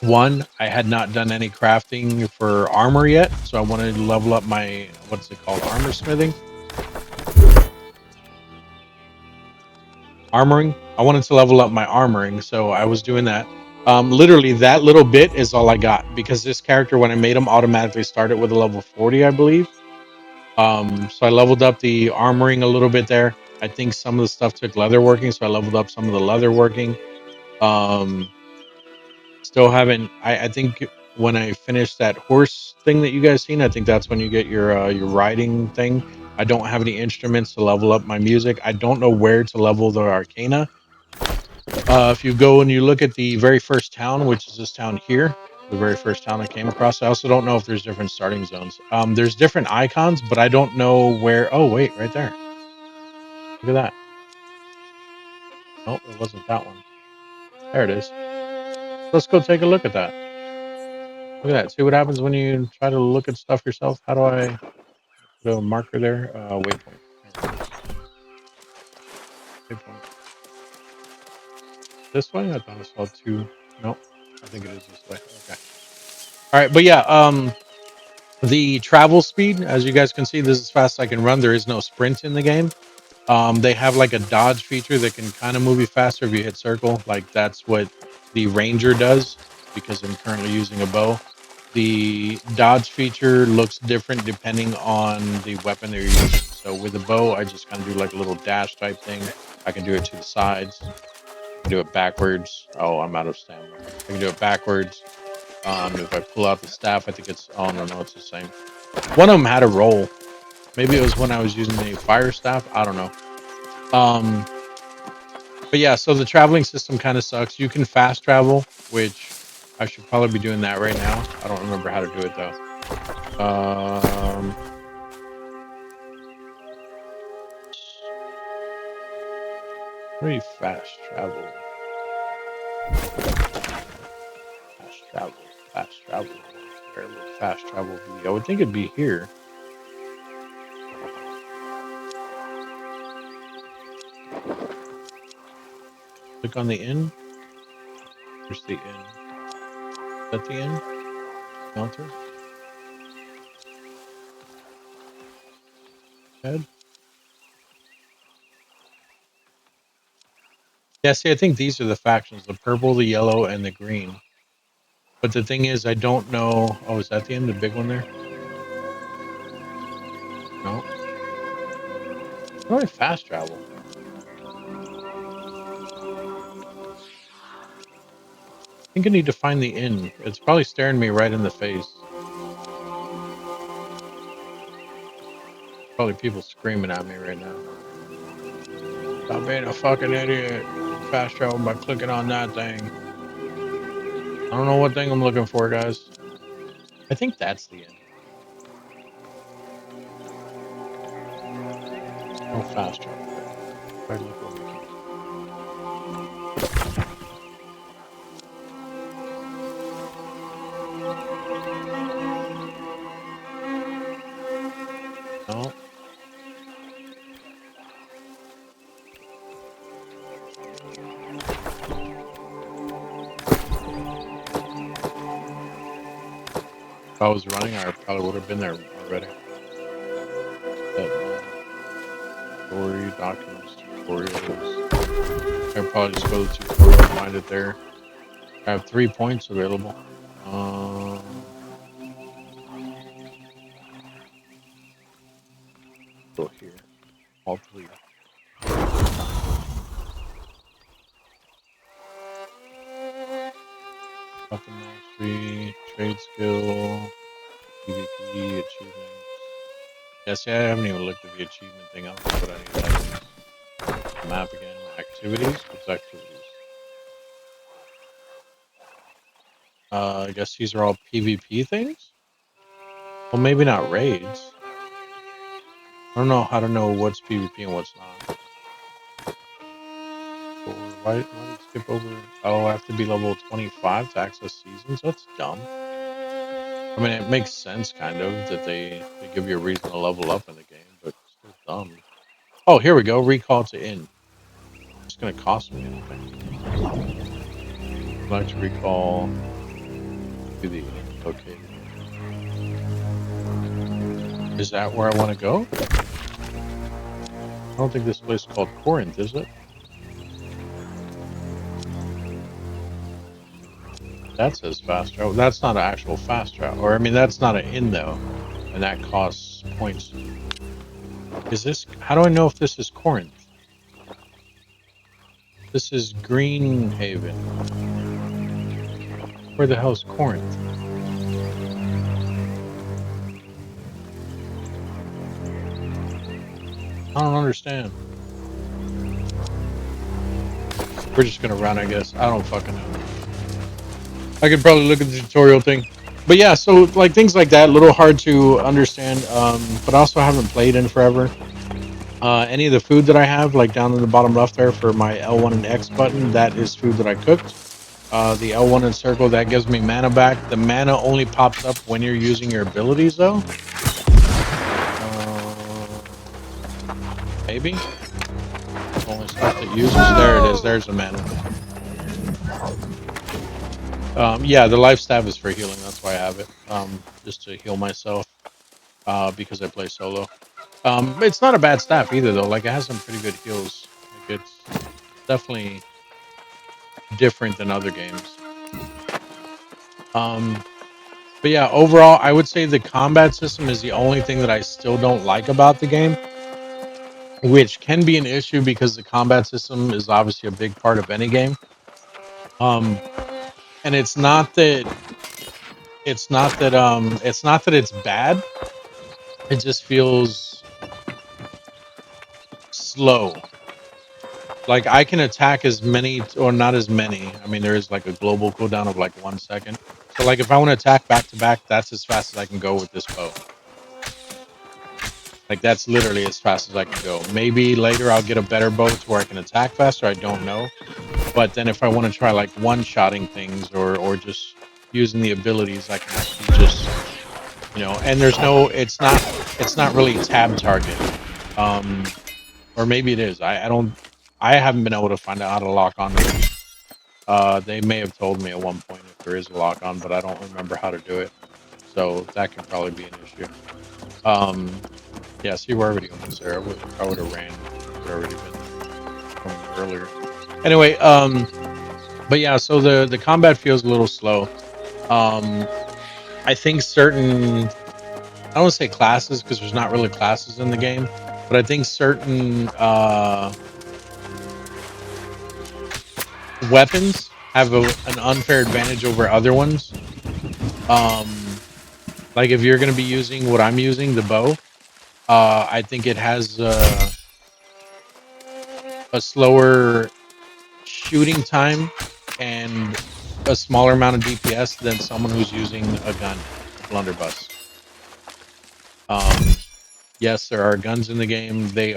one, I had not done any crafting for armor yet. So I wanted to level up my, what's it called? Armor smithing? Armoring. I wanted to level up my armoring, so I was doing that. Literally, that little bit is all I got because this character, when I made him, automatically started with a level 40, I believe. So I leveled up the armoring a little bit there. I think some of the stuff took leather working, so I leveled up some of the leather working. Um, Still haven't. I think when I finish that horse thing that you guys seen, I think that's when you get your riding thing. I don't have any instruments to level up my music. I don't know where to level the arcana. If you go and you look at the very first town, which is this town here, the very first town I came across, I also don't know if there's different starting zones. There's different icons, but I don't know where. Oh, wait, right there. Look at that. Nope, it wasn't that one. There it is. Let's go take a look at that. Look at that. See what happens when you try to look at stuff yourself. How do I put a marker there? Waypoint. Waypoint. This way? I thought I saw 2. Nope. I think it is this way. Okay. All right, but yeah, the travel speed, as you guys can see, this is as fast as I can run. There is no sprint in the game. They have like a dodge feature that can kind of move you faster if you hit circle. Like that's what the ranger does because I'm currently using a bow. The dodge feature looks different depending on the weapon they're using. So with the bow, I just kind of do like a little dash type thing. I can do it to the sides. I can do it backwards. Oh, I'm out of stamina. I can do it backwards. If I pull out the staff, I think it's. Oh no, it's the same. One of them had a roll. Maybe it was when I was using the fire staff. I don't know. Um, but yeah, so the traveling system kind of sucks. You can fast travel, which I should probably be doing that right now. I don't remember how to do it though. Where do you fast travel? Fast travel. Fast travel. Where would fast travel be? I would think it'd be here. Click on the inn. Here's the inn. Is that the inn? Smelter? Head? Yeah, see, I think these are the factions. The purple, the yellow, and the green. But the thing is, I don't know... Oh, is that the inn? The big one there? No. How do I fast travel? I think I need to find the inn. It's probably staring me right in the face. Probably people screaming at me right now. Stop being a fucking idiot. Fast travel by clicking on that thing. I don't know what thing I'm looking for, guys. I think that's the inn. No fast travel there. Try to look over here. No. If I was running, I probably would have been there already. Story, documents, tutorials. I'd probably just go to the tutorial and find it there. I have 3 points available. Go here. All 3. Weapon mastery, trade skill, PvP, achievements. Yeah, see, I haven't even looked at the achievement thing. I don't know what I need that is. Map again. Activities? What's activities? I guess these are all PvP things? Well, maybe not raids. I don't know how to know what's PvP and what's not. Or why did it skip over? Oh, I have to be level 25 to access seasons? That's dumb. I mean, it makes sense, kind of, that they give you a reason to level up in the game, but it's still dumb. Oh, here we go. Recall to inn. It's going to cost me anything. I'd like to recall to the inn located. Is that where I want to go? I don't think this place is called Corinth, is it? That says fast travel. That's not an actual fast travel. Or, I mean, that's not an inn, though. And that costs points. Is this... How do I know if this is Corinth? This is Greenhaven. Where the hell's Corinth? I don't understand. We're just gonna run, I guess. I don't fucking know. I could probably look at the tutorial thing. But yeah, so like things like that, a little hard to understand, but also haven't played in forever. Any of the food that I have, like down in the bottom left there for my L1 and X button, that is food that I cooked. The L1 and circle, that gives me mana back. The mana only pops up when you're using your abilities, though. Maybe? Only stuff that uses. There it is. There's the mana. Yeah, the life staff is for healing. That's why I have it. Just to heal myself. Because I play solo. It's not a bad staff either, though. Like, it has some pretty good heals. Like, it's definitely different than other games. But yeah, overall, I would say the combat system is the only thing that I still don't like about the game, which can be an issue because the combat system is obviously a big part of any game. And it's not that it's bad. It just feels slow. Like, I can attack as many, or not as many. I mean, there is like a global cooldown of like 1 second. So like if I want to attack back to back, that's as fast as I can go with this bow. Like, that's literally as fast as I can go. Maybe later I'll get a better bow to where I can attack faster. I don't know. But then if I want to try like one-shotting things or just using the abilities, I can actually just, you know, and there's no, it's not really tab target. Or maybe it is. I I haven't been able to find out how to lock on. They may have told me at one point if there is a lock on, but I don't remember how to do it. So that could probably be an issue. Yeah, see, we're already almost there. I would have ran. Would already been there earlier. Anyway, but yeah, so the combat feels a little slow. I think certain, I don't want to say classes because there's not really classes in the game, but I think certain weapons have an unfair advantage over other ones. Like if you're going to be using what I'm using, the bow, I think it has a slower shooting time and a smaller amount of DPS than someone who's using a gun, a blunderbuss. Yes, there are guns in the game. They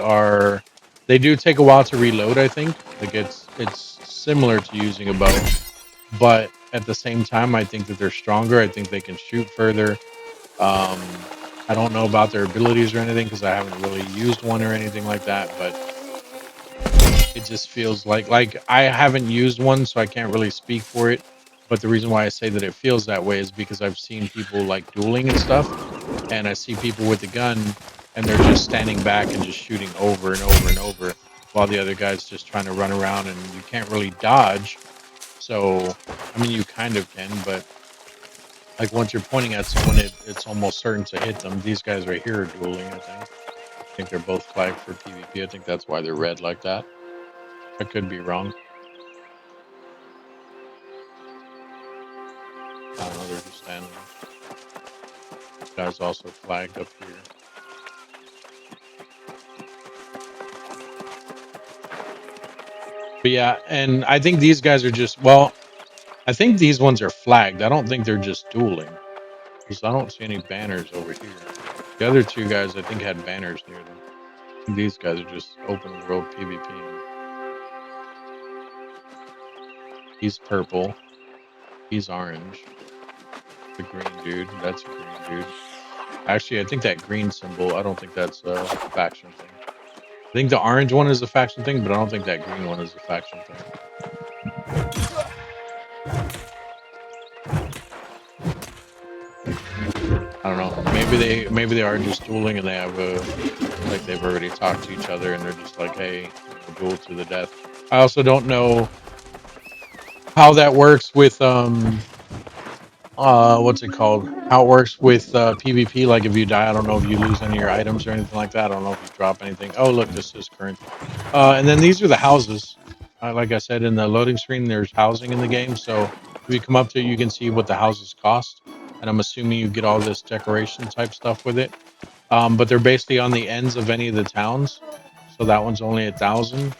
do take a while to reload, I think. Like it's similar to using a bow, but at the same time, I think that they're stronger. I think they can shoot further. I don't know about their abilities or anything because I haven't really used one or anything like that, but it just feels like I haven't used one, so I can't really speak for it. But the reason why I say that it feels that way is because I've seen people like dueling and stuff, and I see people with the gun and they're just standing back and just shooting over and over and over while the other guy's just trying to run around, and you can't really dodge. So, I mean, you kind of can, but like once you're pointing at someone, it's almost certain to hit them. These guys right here are dueling, I think. I think they're both flagged for PvP. I think that's why they're red like that. I could be wrong. I don't know, they're just standing. This guy's also flagged up here. But yeah, and I think these guys are just, well, I think these ones are flagged. I don't think they're just dueling. Because I don't see any banners over here. The other two guys, I think, had banners near them. These guys are just open world PvP. He's purple. He's orange. The green dude, that's a green dude. Actually, I think that green symbol, I don't think that's a faction thing. I think the orange one is a faction thing, but I don't think that green one is a faction thing. I don't know. Maybe they are just dueling and they have a, like they've already talked to each other and they're just like, hey, duel to the death. I also don't know how that works with what's it called? How it works with PvP. Like if you die, I don't know if you lose any of your items or anything like that. I don't know if you drop anything. Oh, look, this is current. And then these are the houses. Like I said in the loading screen, there's housing in the game. So if you come up to it, you can see what the houses cost. And I'm assuming you get all this decoration type stuff with it. But they're basically on the ends of any of the towns. So that one's only 1,000.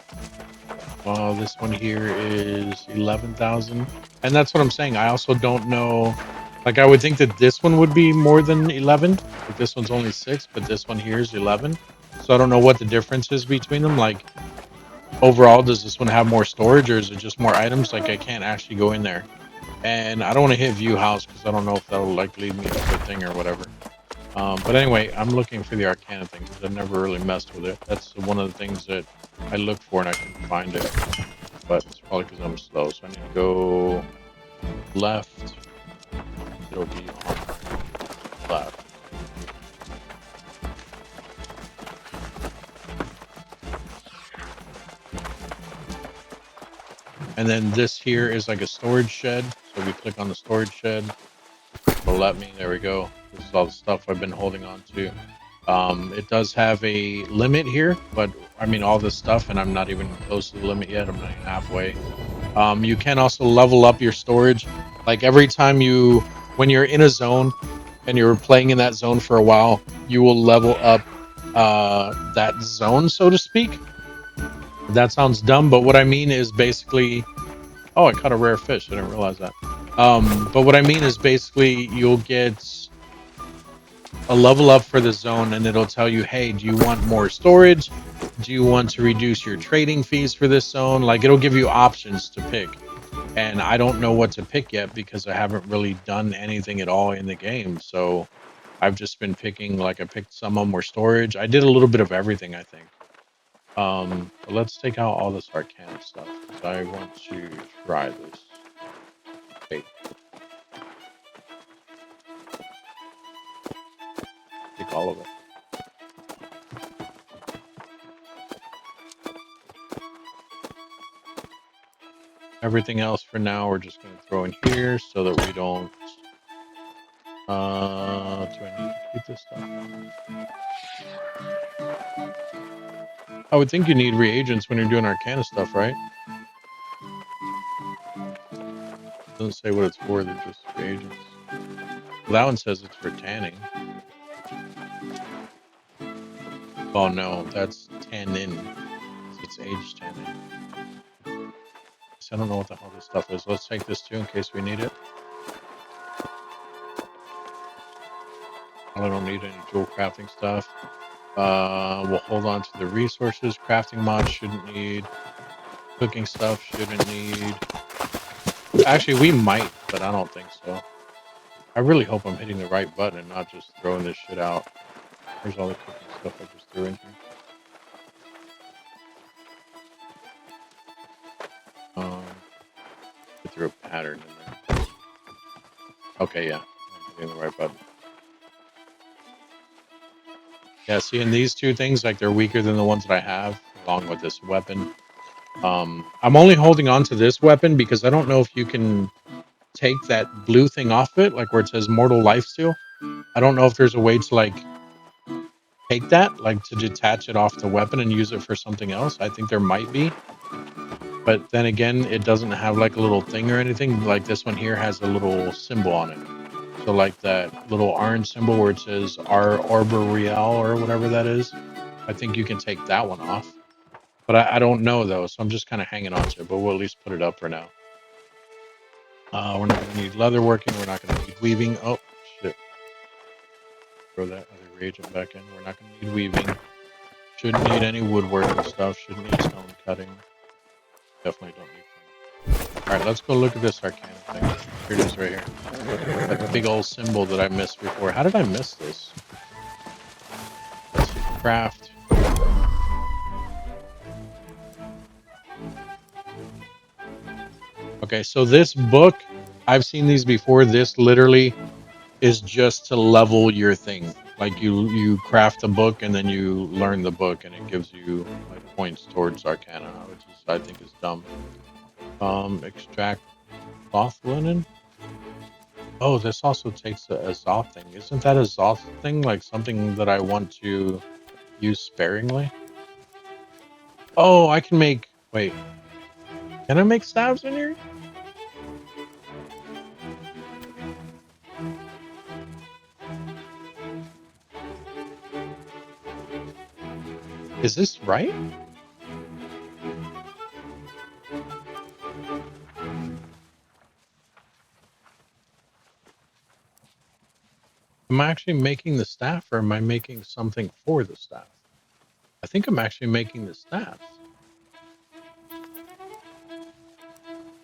This one here is 11,000. And that's what I'm saying. I also don't know. Like I would think that this one would be more than 11. Like this one's only 6, but this one here is 11. So I don't know what the difference is between them. Like overall, does this one have more storage or is it just more items? Like I can't actually go in there. And I don't want to hit view house because I don't know if that'll like lead me to the thing or whatever. But anyway, I'm looking for the Arcana thing because I've never really messed with it. That's one of the things that I look for and I couldn't find it. But it's probably because I'm slow. So I need to go left. It'll be on left. And then this here is like a storage shed. So we click on the storage shed. It'll let me. There we go. This is all the stuff I've been holding on to. It does have a limit here, but I mean all this stuff, and I'm not even close to the limit yet. I'm not even halfway. You can also level up your storage. Like every time when you're in a zone and you're playing in that zone for a while, you will level up that zone, so to speak. That sounds dumb, but what I mean is basically, oh, I caught a rare fish. I didn't realize that. But what I mean is basically you'll get a level up for the zone and it'll tell you, hey, do you want more storage? Do you want to reduce your trading fees for this zone? Like it'll give you options to pick. And I don't know what to pick yet because I haven't really done anything at all in the game. So I've just been picking, like I picked some of more storage. I did a little bit of everything, I think. But let's take out all this Arcana stuff because I want to try this. Okay. Take all of it. Everything else for now we're just going to throw in here so that we don't... do I need to keep this stuff? I would think you need reagents when you're doing Arcana stuff, right? Doesn't say what it's for, they're just reagents. Well, that one says it's for tanning. Oh no, that's tannin. It's age tannin. So I don't know what the hell this stuff is. Let's take this too in case we need it. I don't need any jewel crafting stuff. We'll hold on to the resources. Crafting mods shouldn't need. Cooking stuff shouldn't need. Actually, we might, but I don't think so. I really hope I'm hitting the right button and not just throwing this shit out. Here's all the cooking stuff I just threw in here. I threw a pattern in there. Okay, yeah. I'm hitting the right button. Yeah, seeing these two things, like they're weaker than the ones that I have, along with this weapon. I'm only holding on to this weapon because I don't know if you can take that blue thing off it, like where it says Mortal Lifesteal. I don't know if there's a way to like take that, like to detach it off the weapon and use it for something else. I think there might be. But then again, it doesn't have like a little thing or anything. Like this one here has a little symbol on it. So like that little orange symbol where it says Arbor Real or whatever that is. I think you can take that one off. But I don't know though, so I'm just kind of hanging on to it. But we'll at least put it up for now. We're not going to need leather working. We're not going to need weaving. Oh, shit. Throw that other reagent back in. We're not going to need weaving. Shouldn't need any woodworking stuff. Shouldn't need stone cutting. Definitely don't need flint. All right, let's go look at this Arcana thing. Here it is right here. That big old symbol that I missed before. How did I miss this? Let's see. Craft. Okay, so this book, I've seen these before. This literally is just to level your thing. Like you craft a book and then you learn the book and it gives you like points towards Arcana, which is I think is dumb. Extract cloth linen. Oh, this also takes a Zoth thing. Isn't that a Zoth thing? Like something that I want to use sparingly? Oh, I can make... Wait. Can I make staves in here? Is this right? Am I actually making the staff or am I making something for the staff? I think I'm actually making the staff.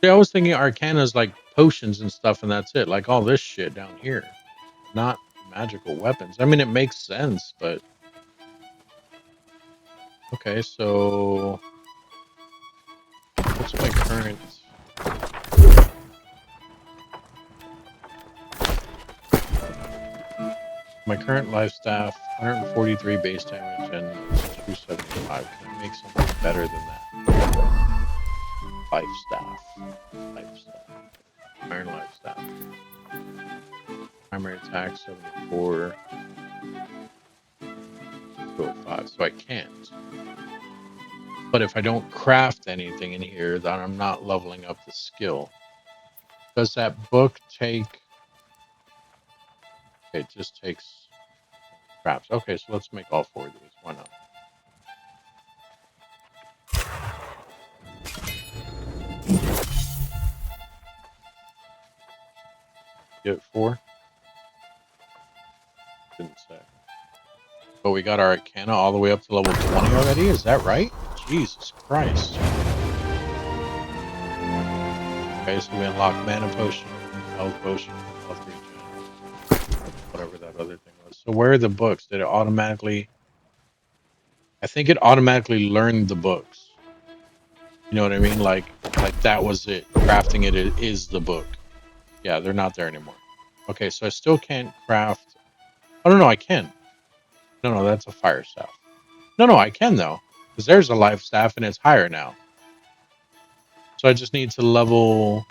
See, I was thinking Arcana is like potions and stuff and that's it. Like all this shit down here. Not magical weapons. I mean, it makes sense, but... Okay, so... What's my current... My current life staff, 143 base damage and 275. Can I make something better than that? Life staff. Life staff. Iron life staff. Primary attack, 74. 205. So I can't. But if I don't craft anything in here, then I'm not leveling up the skill. Does that book take... Okay, it just takes scraps. Okay, so let's make all four of these. Why not? Get 4? Didn't say. But we got our Arcana all the way up to level 20 already? Is that right? Jesus Christ. Okay, so we unlock Mana Potion, Health Potion, Health Regen, whatever that other thing was. So where are the books? Did it automatically I think it automatically learned the books. You know what I mean? Like that was it. Crafting it is the book. Yeah, they're not there anymore. Okay, so I still can't craft. Oh no, I can. No, that's a fire staff. No, I can though, because there's a life staff and it's higher now. So I just need to level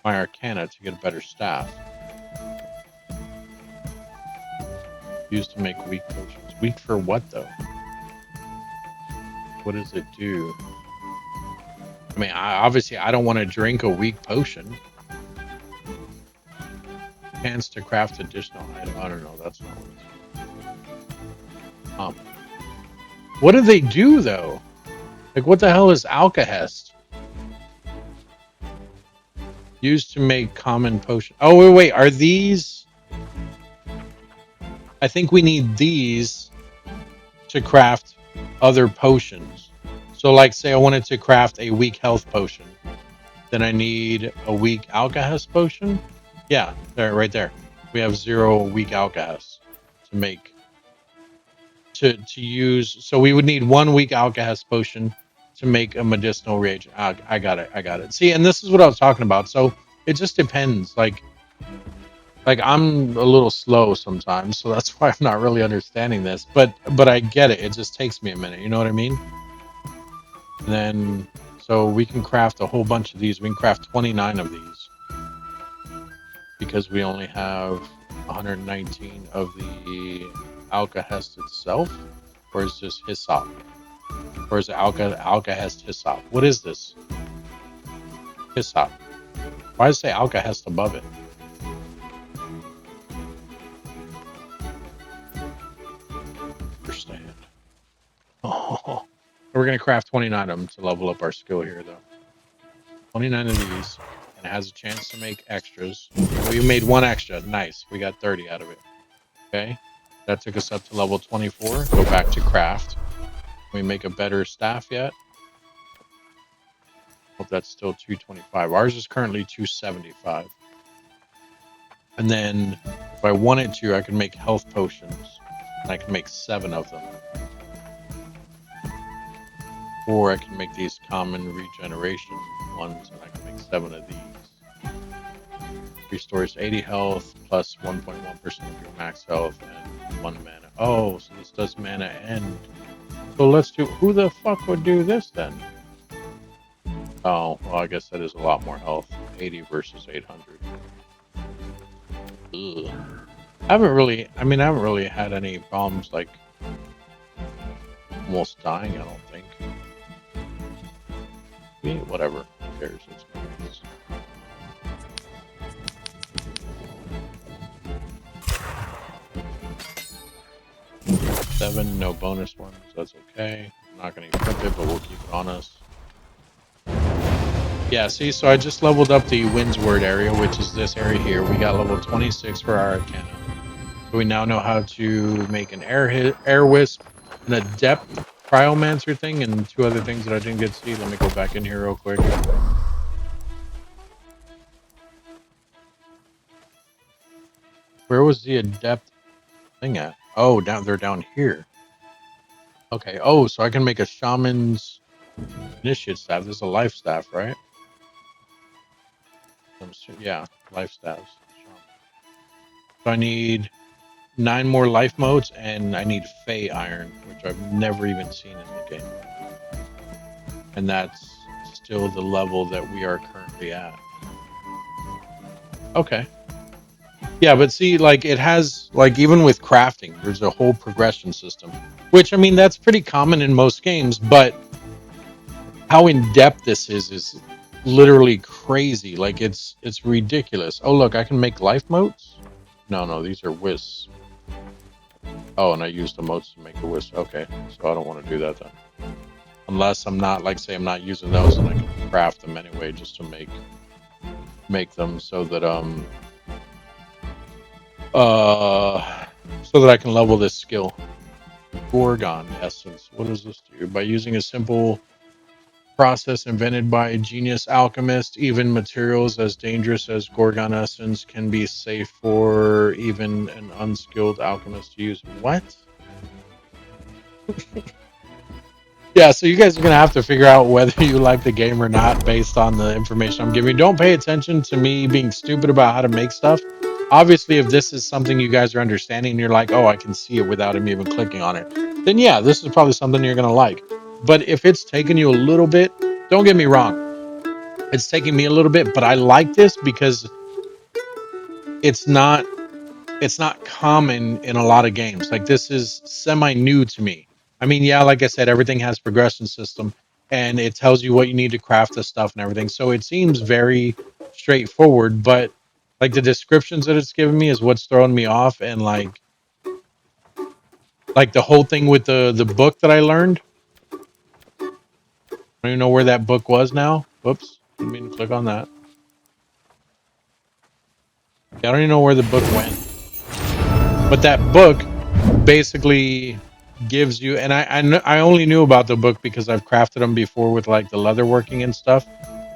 my Arcana to get a better staff. Used to make weak potions. Weak for what though? What does it do? I mean, obviously I don't want to drink a weak potion. Chance to craft additional item. I don't know. That's not what it's. What do they do though? Like, what the hell is Alkahest? Used to make common potion. Oh wait. Are these? I think we need these to craft other potions. So, like, say I wanted to craft a weak health potion, then I need a weak Alkahest potion. Yeah, there, right there. We have 0 weak Alkahest to make. To use, so we would need 1 weak Alkahest potion to make a medicinal reagent. I got it. See, and this is what I was talking about. So it just depends. Like I'm a little slow sometimes, so that's why I'm not really understanding this. But I get it. It just takes me a minute. You know what I mean? And then so we can craft a whole bunch of these. We can craft 29 of these because we only have 119 of the Alkahest itself. Or is this Hyssop? Or is it Alkahest Hyssop? What is this? Hyssop. Why does it say Alkahest above it? Understand. Oh. We're going to craft 29 of them to level up our skill here, though. 29 of these. And it has a chance to make extras. We made 1 extra. Nice. We got 30 out of it. Okay. That took us up to level 24. Go back to craft. Can we make a better staff yet? Hope that's still 225. Ours is currently 275. And then if I wanted to, I could make health potions. And I can make 7 of them. Or I can make these common regeneration ones, and I can make 7 of these. Restores 80 health plus 1.1% of your max health and 1 mana. Oh, so this does mana end. So let's do. Who the fuck would do this then? Oh, well, I guess that is a lot more health. 80 versus 800. Ugh. I haven't really had any problems like almost dying, I don't think. I mean, whatever. Who cares? It's nice. Seven, no bonus ones. That's okay. I'm not going to equip it, but we'll keep it on us. Yeah, see, so I just leveled up the Windsward area, which is this area here. We got level 26 for our Arcana. So we now know how to make an air wisp, an adept cryomancer thing, and 2 other things that I didn't get to see. Let me go back in here real quick. Where was the adept thing at? Oh, they're down here. Okay. Oh, so I can make a shaman's initiate staff. This is a life staff, right? Yeah, life staffs. So I need 9 more life modes, and I need Fey Iron, which I've never even seen in the game. And that's still the level that we are currently at. Okay. Yeah, but see, like, it has, like, even with crafting, there's a whole progression system. Which, I mean, that's pretty common in most games, but how in-depth this is literally crazy. Like, it's ridiculous. Oh, look, I can make life motes? No, these are wisps. Oh, and I used the motes to make a wisp. Okay, so I don't want to do that then. Unless I'm not, like, say I'm not using those, and I can craft them anyway just to make them so that so that I can level this skill. Gorgon Essence. What does this do? By using a simple process invented by a genius alchemist, even materials as dangerous as Gorgon Essence can be safe for even an unskilled alchemist to use. What? Yeah, so you guys are gonna have to figure out whether you like the game or not based on the information I'm giving. Don't pay attention to me being stupid about how to make stuff. Obviously, if this is something you guys are understanding and you're like, oh, I can see it without him even clicking on it, then yeah, this is probably something you're gonna like. But if it's taking you a little bit, don't get me wrong, it's taking me a little bit, but I like this because it's not it's not common in a lot of games. Like this is semi new to me. I mean, yeah, like I said, everything has progression system and it tells you what you need to craft the stuff and everything. So it seems very straightforward, but like the descriptions that it's giving me is what's throwing me off, and like the whole thing with the book that I learned. I don't even know where that book was now. Whoops. Didn't mean to click on that. I don't even know where the book went. But that book basically gives you, and I only knew about the book because I've crafted them before with like the leather working and stuff.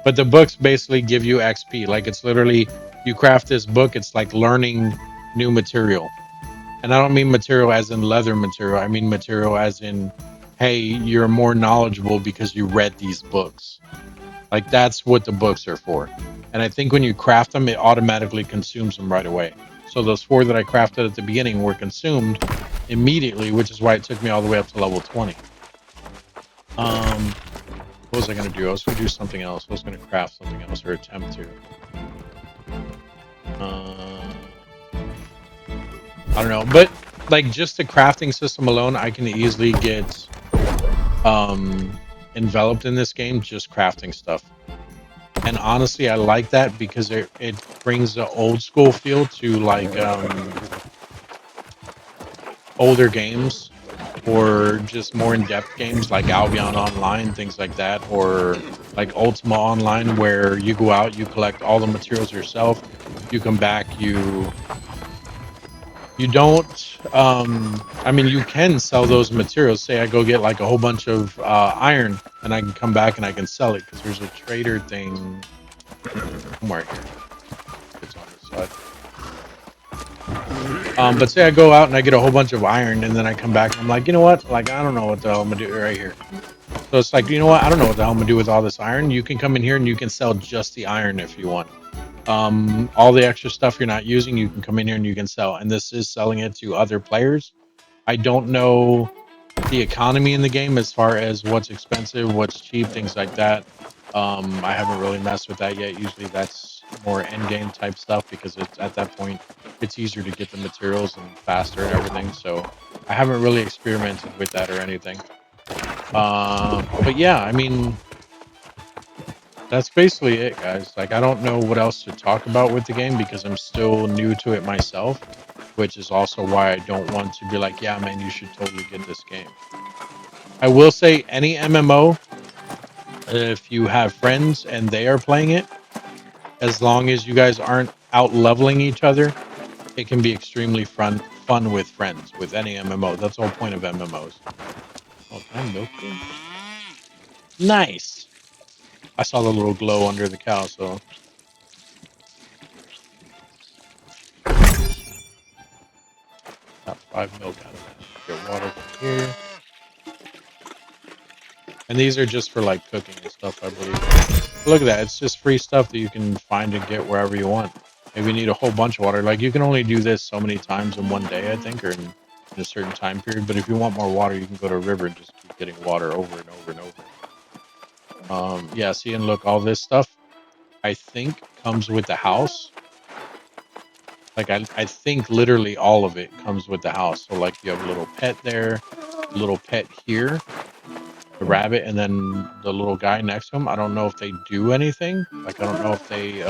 But the books basically give you XP. Like it's literally, you craft this book, it's like learning new material. And I don't mean material as in leather material. I mean material as in, hey, you're more knowledgeable because you read these books. Like that's what the books are for. And I think when you craft them, it automatically consumes them right away. So those 4 that I crafted at the beginning were consumed immediately, which is why it took me all the way up to level 20. What was I going to do? I was going to do something else. I was going to craft something else or attempt to. I don't know, but like just the crafting system alone, I can easily get enveloped in this game just crafting stuff. And honestly, I like that because it brings the old school feel to like older games or just more in-depth games like Albion Online, things like that, or like Ultima Online, where you go out, you collect all the materials yourself, you come back, you don't I mean, you can sell those materials. Say I go get like a whole bunch of iron, and I can come back and I can sell it because there's a trader thing somewhere here. It's on this side. But say I go out and I get a whole bunch of iron, and then I come back and I'm like, you know what? Like, I don't know what the hell I'm gonna do right here. So it's like, you know what? I don't know what the hell I'm gonna do with all this iron. You can come in here and you can sell just the iron if you want. All the extra stuff you're not using, you can come in here and you can sell. And this is selling it to other players. I don't know the economy in the game as far as what's expensive, what's cheap, things like that. I haven't really messed with that yet. Usually that's more end game type stuff because it's at that point it's easier to get the materials and faster and everything. So I haven't really experimented with that or anything. But yeah, I mean, that's basically it, guys. Like, I don't know what else to talk about with the game because I'm still new to it myself, which is also why I don't want to be like, yeah, man, you should totally get this game. I will say any MMO, if you have friends and they are playing it, as long as you guys aren't out leveling each other, it can be extremely fun with friends with any MMO. That's the whole point of MMOs. Oh, can I milk you? Nice. I saw the little glow under the cow, so got 5 milk out of that. Get water from here. And these are just for like cooking and stuff, I believe. Look at that. It's just free stuff that you can find and get wherever you want. If you need a whole bunch of water, like you can only do this so many times in one day, I think, or in a certain time period. But if you want more water, you can go to a river and just keep getting water over and over and over. Yeah, see, and look, all this stuff, I think, comes with the house. Like, I think literally all of it comes with the house. So, like, you have a little pet there, a little pet here, the rabbit, and then the little guy next to him. I don't know if they do anything. Like, I don't know if they,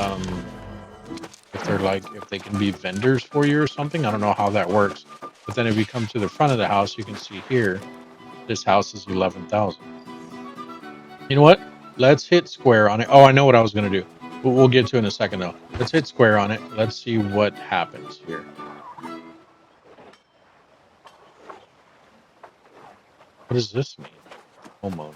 if they're like, if they can be vendors for you or something. I don't know how that works. But then if you come to the front of the house, you can see here, this house is 11,000. You know what? Let's hit square on it. Oh, I know what I was going to do. We'll get to it in a second, though. Let's hit square on it. Let's see what happens here. What does this mean? Homeowners.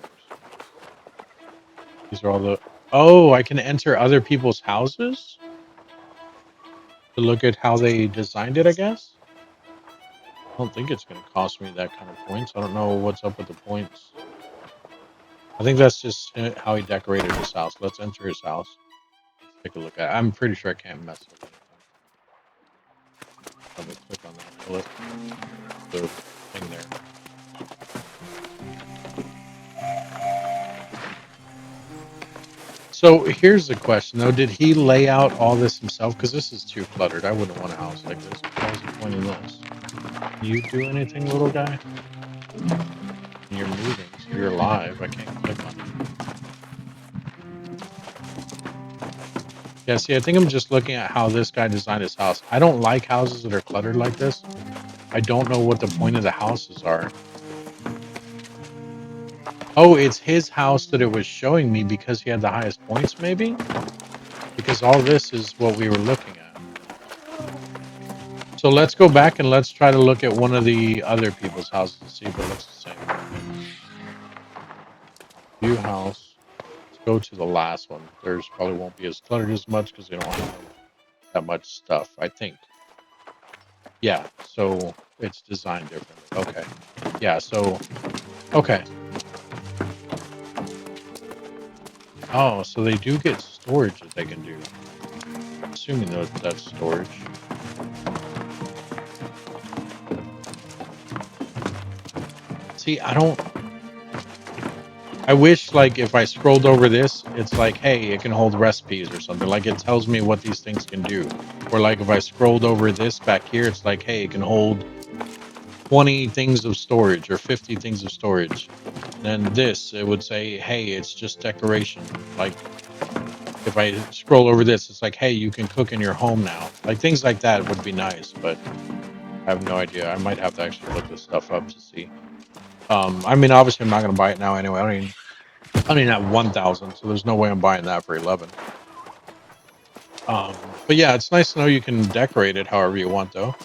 These are all the... Oh, I can enter other people's houses to look at how they designed it, I guess? I don't think it's going to cost me that kind of points. I don't know what's up with the points. I think that's just how he decorated his house. Let's enter his house. Let's take a look at it. I'm pretty sure I can't mess with anything. Double click on that. So let's the thing there. So here's the question though: did he lay out all this himself? Because this is too cluttered. I wouldn't want a house like this. What was the point of this? Can you do anything, little guy? You're moving, so you're live. I can't click on you. Yeah, see, I think I'm just looking at how this guy designed his house. I don't like houses that are cluttered like this. I don't know what the point of the houses are. Oh, it's his house that it was showing me because he had the highest points, maybe? Because all this is what we were looking at. So let's go back and let's try to look at one of the other people's houses to see if it looks the same. View house. Let's go to the last one. Theirs probably won't be as cluttered as much because they don't have that much stuff, I think. Yeah, so it's designed differently. Okay. Yeah, so, okay. Oh, so they do get storage that they can do. Assuming that's storage. See, I wish, like, if I scrolled over this, it's like, hey, it can hold recipes or something. Like, it tells me what these things can do. Or, like, if I scrolled over this back here, it's like, hey, it can hold 20 things of storage or 50 things of storage. And then this, it would say, hey, it's just decoration. Like, if I scroll over this, it's like, hey, you can cook in your home now. Like, things like that would be nice, but I have no idea. I might have to actually look this stuff up to see. I mean, obviously, I'm not going to buy it now anyway. I don't even have 1,000, so there's no way I'm buying that for 11. But yeah, it's nice to know you can decorate it however you want, though.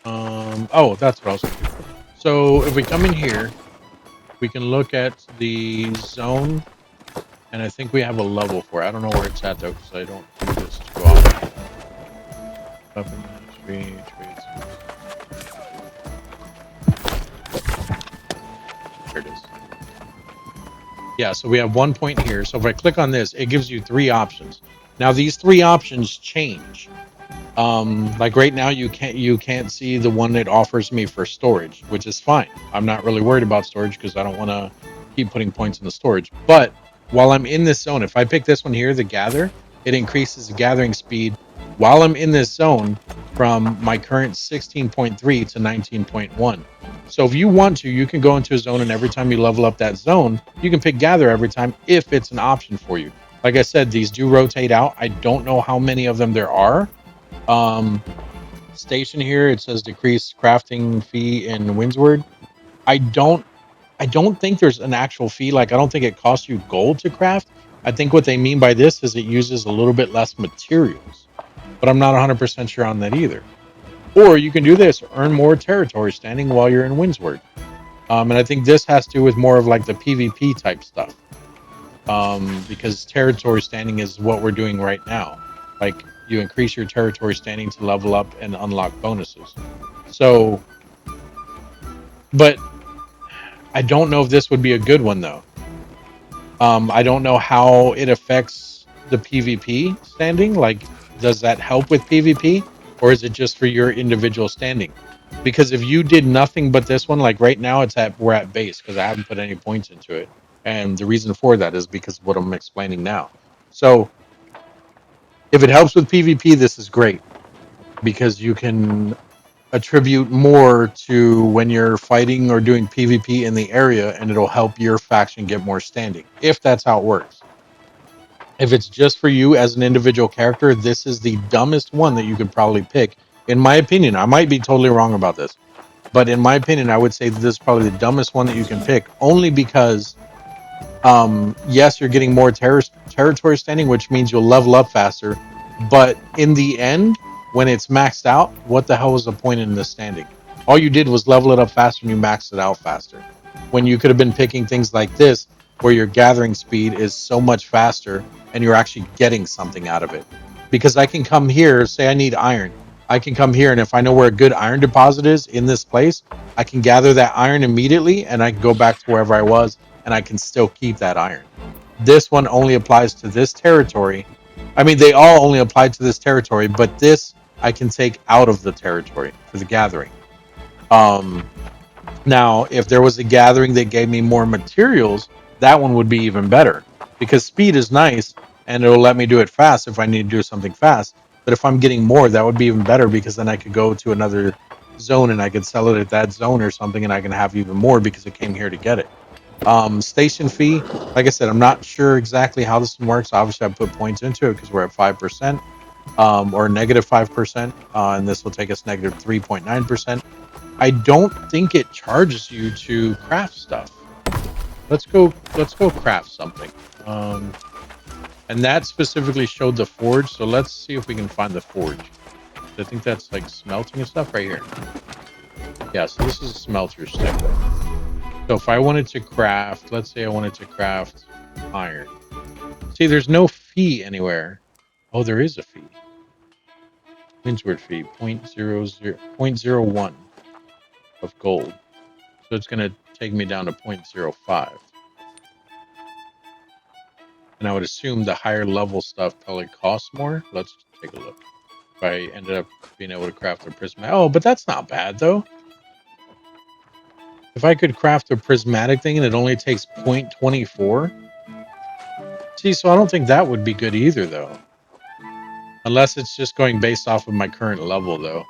Oh, that's what I was going to do. So if we come in here, we can look at the zone, and I think we have a level for it. I don't know where it's at, though, because I don't do this too often. Weapon trade. There it is. Yeah, so we have 1 point here. So if I click on this, it gives you 3 options. Now these 3 options change. Like right now, you can't see the one that offers me for storage, which is fine. I'm not really worried about storage because I don't want to keep putting points in the storage. But while I'm in this zone, if I pick this one here, the gather, it increases the gathering speed while I'm in this zone from my current 16.3 to 19.1. So if you want to, you can go into a zone, and every time you level up that zone, you can pick gather every time if it's an option for you. Like I said, these do rotate out. I don't know how many of them there are. Station here, it says decrease crafting fee in Windsward. I don't think there's an actual fee. Like, I don't think it costs you gold to craft. I think what they mean by this is it uses a little bit less materials, but I'm not 100% sure on that either. Or you can do this, earn more territory standing while you're in Windsward. And I think this has to do with more of like the PvP type stuff. Because territory standing is what we're doing right now. Like, you increase your territory standing to level up and unlock bonuses. So, but I don't know if this would be a good one though. I don't know how it affects the PvP standing. Like, does that help with PvP, or is it just for your individual standing? Because if you did nothing but this one, like right now, we're at base because I haven't put any points into it, and the reason for that is because of what I'm explaining now. So if it helps with PvP, this is great because you can attribute more to when you're fighting or doing PvP in the area, and it'll help your faction get more standing, if that's how it works. If it's just for you as an individual character, this is the dumbest one that you could probably pick. In my opinion, I might be totally wrong about this, but in my opinion, I would say that this is probably the dumbest one that you can pick, only because yes, you're getting more territory standing, which means you'll level up faster. But in the end, when it's maxed out, what the hell was the point in the standing? All you did was level it up faster and you maxed it out faster. When you could have been picking things like this, where your gathering speed is so much faster and you're actually getting something out of it. Because I can come here, say I need iron. I can come here, and if I know where a good iron deposit is in this place, I can gather that iron immediately, and I can go back to wherever I was, and I can still keep that iron. This one only applies to this territory. I mean, they all only apply to this territory, but this I can take out of the territory for the gathering. Now, if there was a gathering that gave me more materials, that one would be even better, because speed is nice and it'll let me do it fast if I need to do something fast. But if I'm getting more, that would be even better, because then I could go to another zone and I could sell it at that zone or something, and I can have even more because it came here to get it. Station fee, like I said, I'm not sure exactly how this one works. Obviously, I put points into it because we're at 5%, or negative 5%, and this will take us negative 3.9%. I don't think it charges you to craft stuff. Let's go craft something. And that specifically showed the forge, so let's see if we can find the forge. I think that's like smelting and stuff right here. Yeah, so this is a smelter stick. So if I wanted to craft, let's say I wanted to craft iron. See, there's no fee anywhere. Oh, there is a fee. Winsword fee, 0.01 of gold. So it's going to take me down to 0.05. And I would assume the higher level stuff probably costs more. Let's take a look. If I ended up being able to craft a prismatic... Oh, but that's not bad, though. If I could craft a prismatic thing and it only takes 0.24... See, so I don't think that would be good either, though. Unless it's just going based off of my current level, though.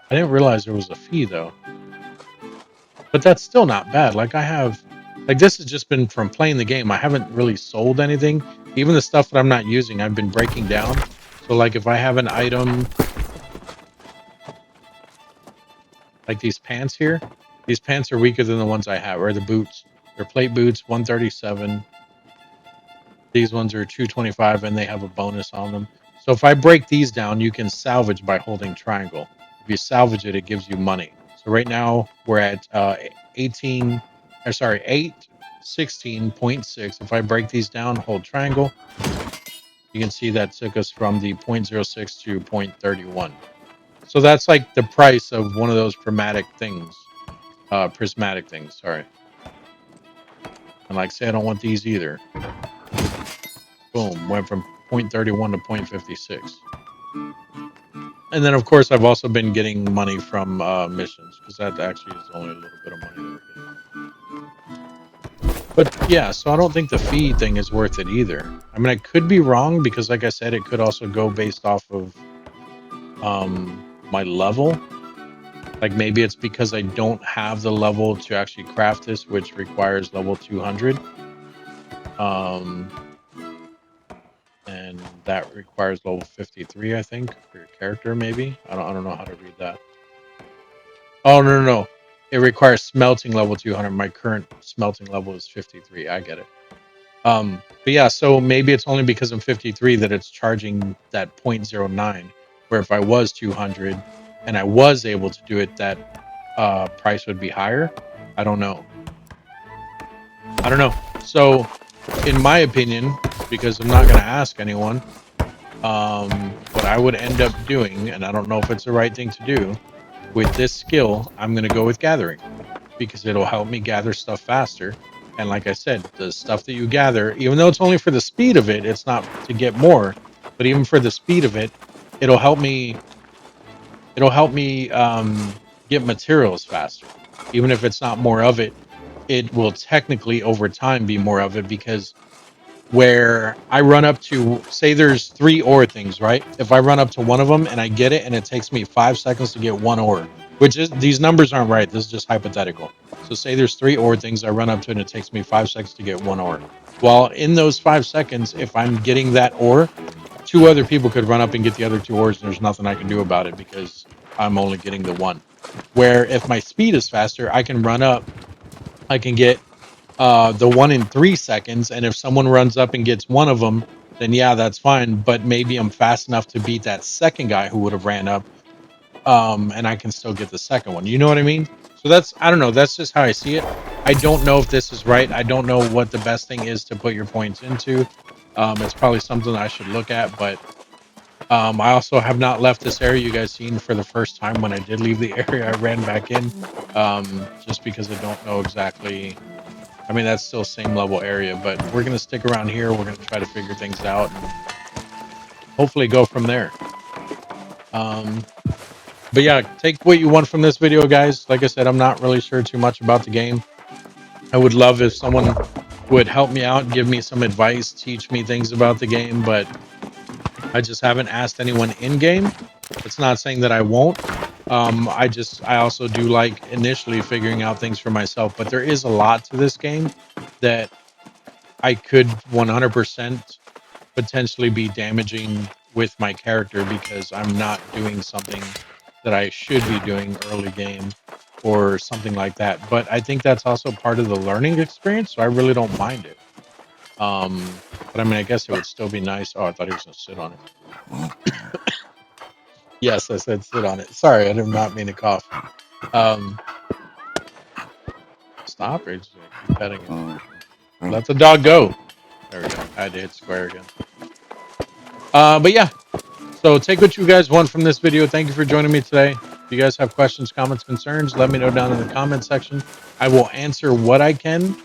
I didn't realize there was a fee, though. But that's still not bad. Like, I have... Like, this has just been from playing the game. I haven't really sold anything. Even the stuff that I'm not using, I've been breaking down. So, like, if I have an item... Like these pants here. These pants are weaker than the ones I have. Or the boots. They're plate boots, 137. These ones are 225, and they have a bonus on them. So if I break these down, you can salvage by holding triangle. If you salvage it, it gives you money. So right now we're at 816.6. If I break these down, hold triangle, you can see that took us from the 0.06 to 0.31. So that's like the price of one of those prismatic things. Sorry. And like say I don't want these either. Boom, went from 0.31 to 0.56. And then, of course, I've also been getting money from missions, because that actually is only a little bit of money that we're getting. But yeah, so I don't think the fee thing is worth it either. I mean, I could be wrong, because like I said, it could also go based off of my level. Like maybe it's because I don't have the level to actually craft this, which requires level 200. And that requires level 53, I think, for your character, maybe. I don't know how to read that. Oh, no. It requires smelting level 200. My current smelting level is 53. I get it. But yeah, so maybe it's only because I'm 53 that it's charging that 0.09, where if I was 200 and I was able to do it, that price would be higher. I don't know. So, in my opinion, because I'm not going to ask anyone, what I would end up doing, and I don't know if it's the right thing to do, with this skill, I'm going to go with gathering, because it'll help me gather stuff faster. And like I said, the stuff that you gather, even though it's only for the speed of it, it's not to get more, but even for the speed of it, it'll help me get materials faster. Even if it's not more of it, it will technically over time be more of it, because where I run up to, say there's 3 ore things, right? If I run up to one of them and I get it and it takes me 5 seconds to get 1 ore, which is, these numbers aren't right, this is just hypothetical. So say there's 3 ore things, I run up to it and it takes me 5 seconds to get 1 ore. Well, in those 5 seconds, if I'm getting that ore, 2 other people could run up and get the other 2 ores, and there's nothing I can do about it because I'm only getting the 1. Where if my speed is faster, I can run up, I can get the 1 in 3 seconds, and if someone runs up and gets 1 of them, then yeah, that's fine. But maybe I'm fast enough to beat that second guy who would have ran up, and I can still get the second one. You know what I mean? So that's, I don't know, that's just how I see it. I don't know if this is right. I don't know what the best thing is to put your points into. It's probably something I should look at, but I also have not left this area. You guys seen for the first time when I did leave the area, I ran back in, just because I don't know exactly. I mean, that's still same level area, but we're gonna stick around here. We're gonna try to figure things out and hopefully go from there. Um, but yeah, take what you want from this video, guys. Like I said, I'm not really sure too much about the game. I would love if someone would help me out, give me some advice, teach me things about the game, but I just haven't asked anyone in game. It's not saying that I won't. I also do like initially figuring out things for myself, but there is a lot to this game that I could 100% potentially be damaging with my character because I'm not doing something that I should be doing early game or something like that. But I think that's also part of the learning experience, so I really don't mind it. But I mean, I guess it would still be nice. Oh, I thought he was gonna sit on it. Yes, I said sit on it. Sorry, I did not mean to cough. Um, Stop or just keep petting it. Let the dog go. There we go. I had to hit square again. But yeah, so take what you guys want from this video. Thank you for joining me today. If you guys have questions, comments, concerns, let me know down in the comment section. I will answer what I can.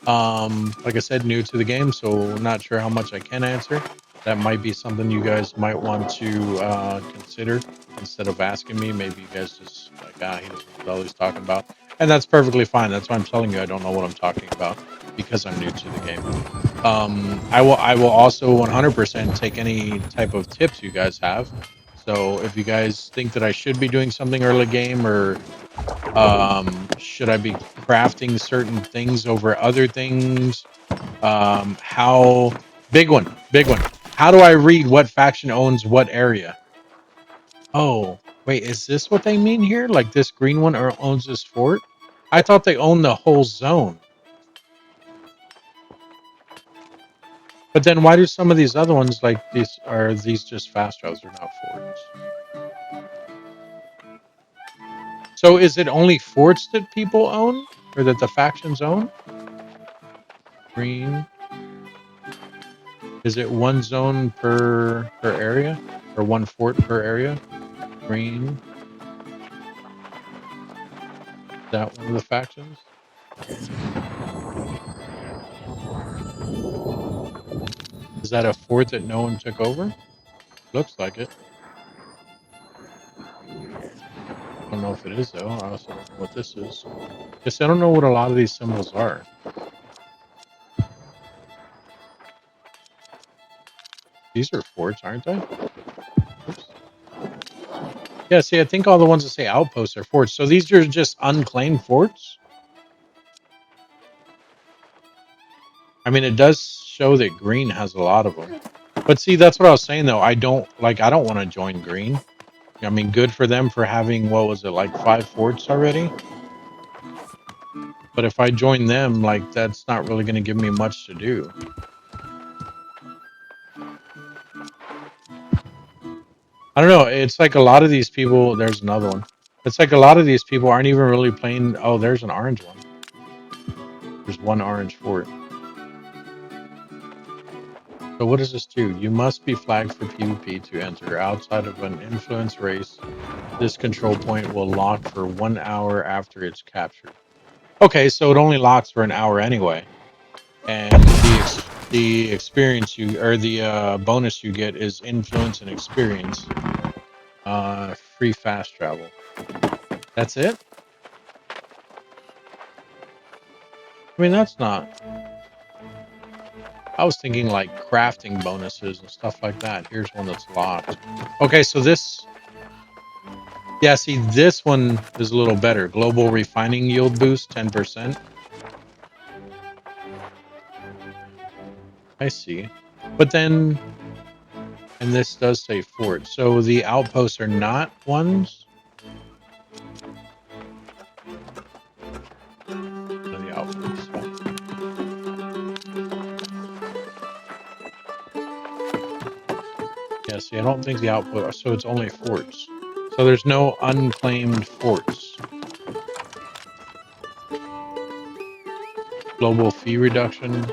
Like I said, new to the game, so not sure how much I can answer. That might be something you guys might want to consider instead of asking me. Maybe you guys just like, he doesn't know what the hell he's talking about, and that's perfectly fine. That's why I'm telling you I don't know what I'm talking about because I'm new to the game. I will also 100% take any type of tips you guys have. So if you guys think that I should be doing something early game or should I be crafting certain things over other things? How big one. How do I read what faction owns what area? Oh, wait, is this what they mean here? Like this green one or owns this fort? I thought they owned the whole zone. But then why do some of these other ones like these just fast travels? They're not forts. So is it only forts that people own or that the factions own? Green. Is it one zone per area or one fort per area? Green. Is that one of the factions? Is that a fort that no one took over? Looks like it. I don't know if it is though. I also don't know what this is. Guess I don't know what a lot of these symbols are. These are forts, aren't they? Oops. Yeah, see, I think all the ones that say outposts are forts. So these are just unclaimed forts? I mean, it does show that green has a lot of them. But see, that's what I was saying though. I don't want to join green. I mean, good for them for having, what was it, like 5 forts already? But if I join them, like, that's not really going to give me much to do. I don't know. It's like a lot of these people, there's another one. It's like a lot of these people aren't even really playing. Oh, there's an orange one. There's one orange fort. So what does this do? You must be flagged for PvP to enter. Outside of an influence race, this control point will lock for 1 hour after it's captured. Okay, so it only locks for an hour anyway. And the experience you, or the bonus you get is influence and experience. Free fast travel. That's it? I mean, that's not... I was thinking like crafting bonuses and stuff like that. Here's one that's locked. Okay, so this... Yeah, see, this one is a little better. Global refining yield boost, 10%. I see. But then... And this does say fort. So the outposts are not ones? The outposts. Yeah, see, I don't think the output... So it's only forts. So there's no unclaimed forts. Global fee reduction.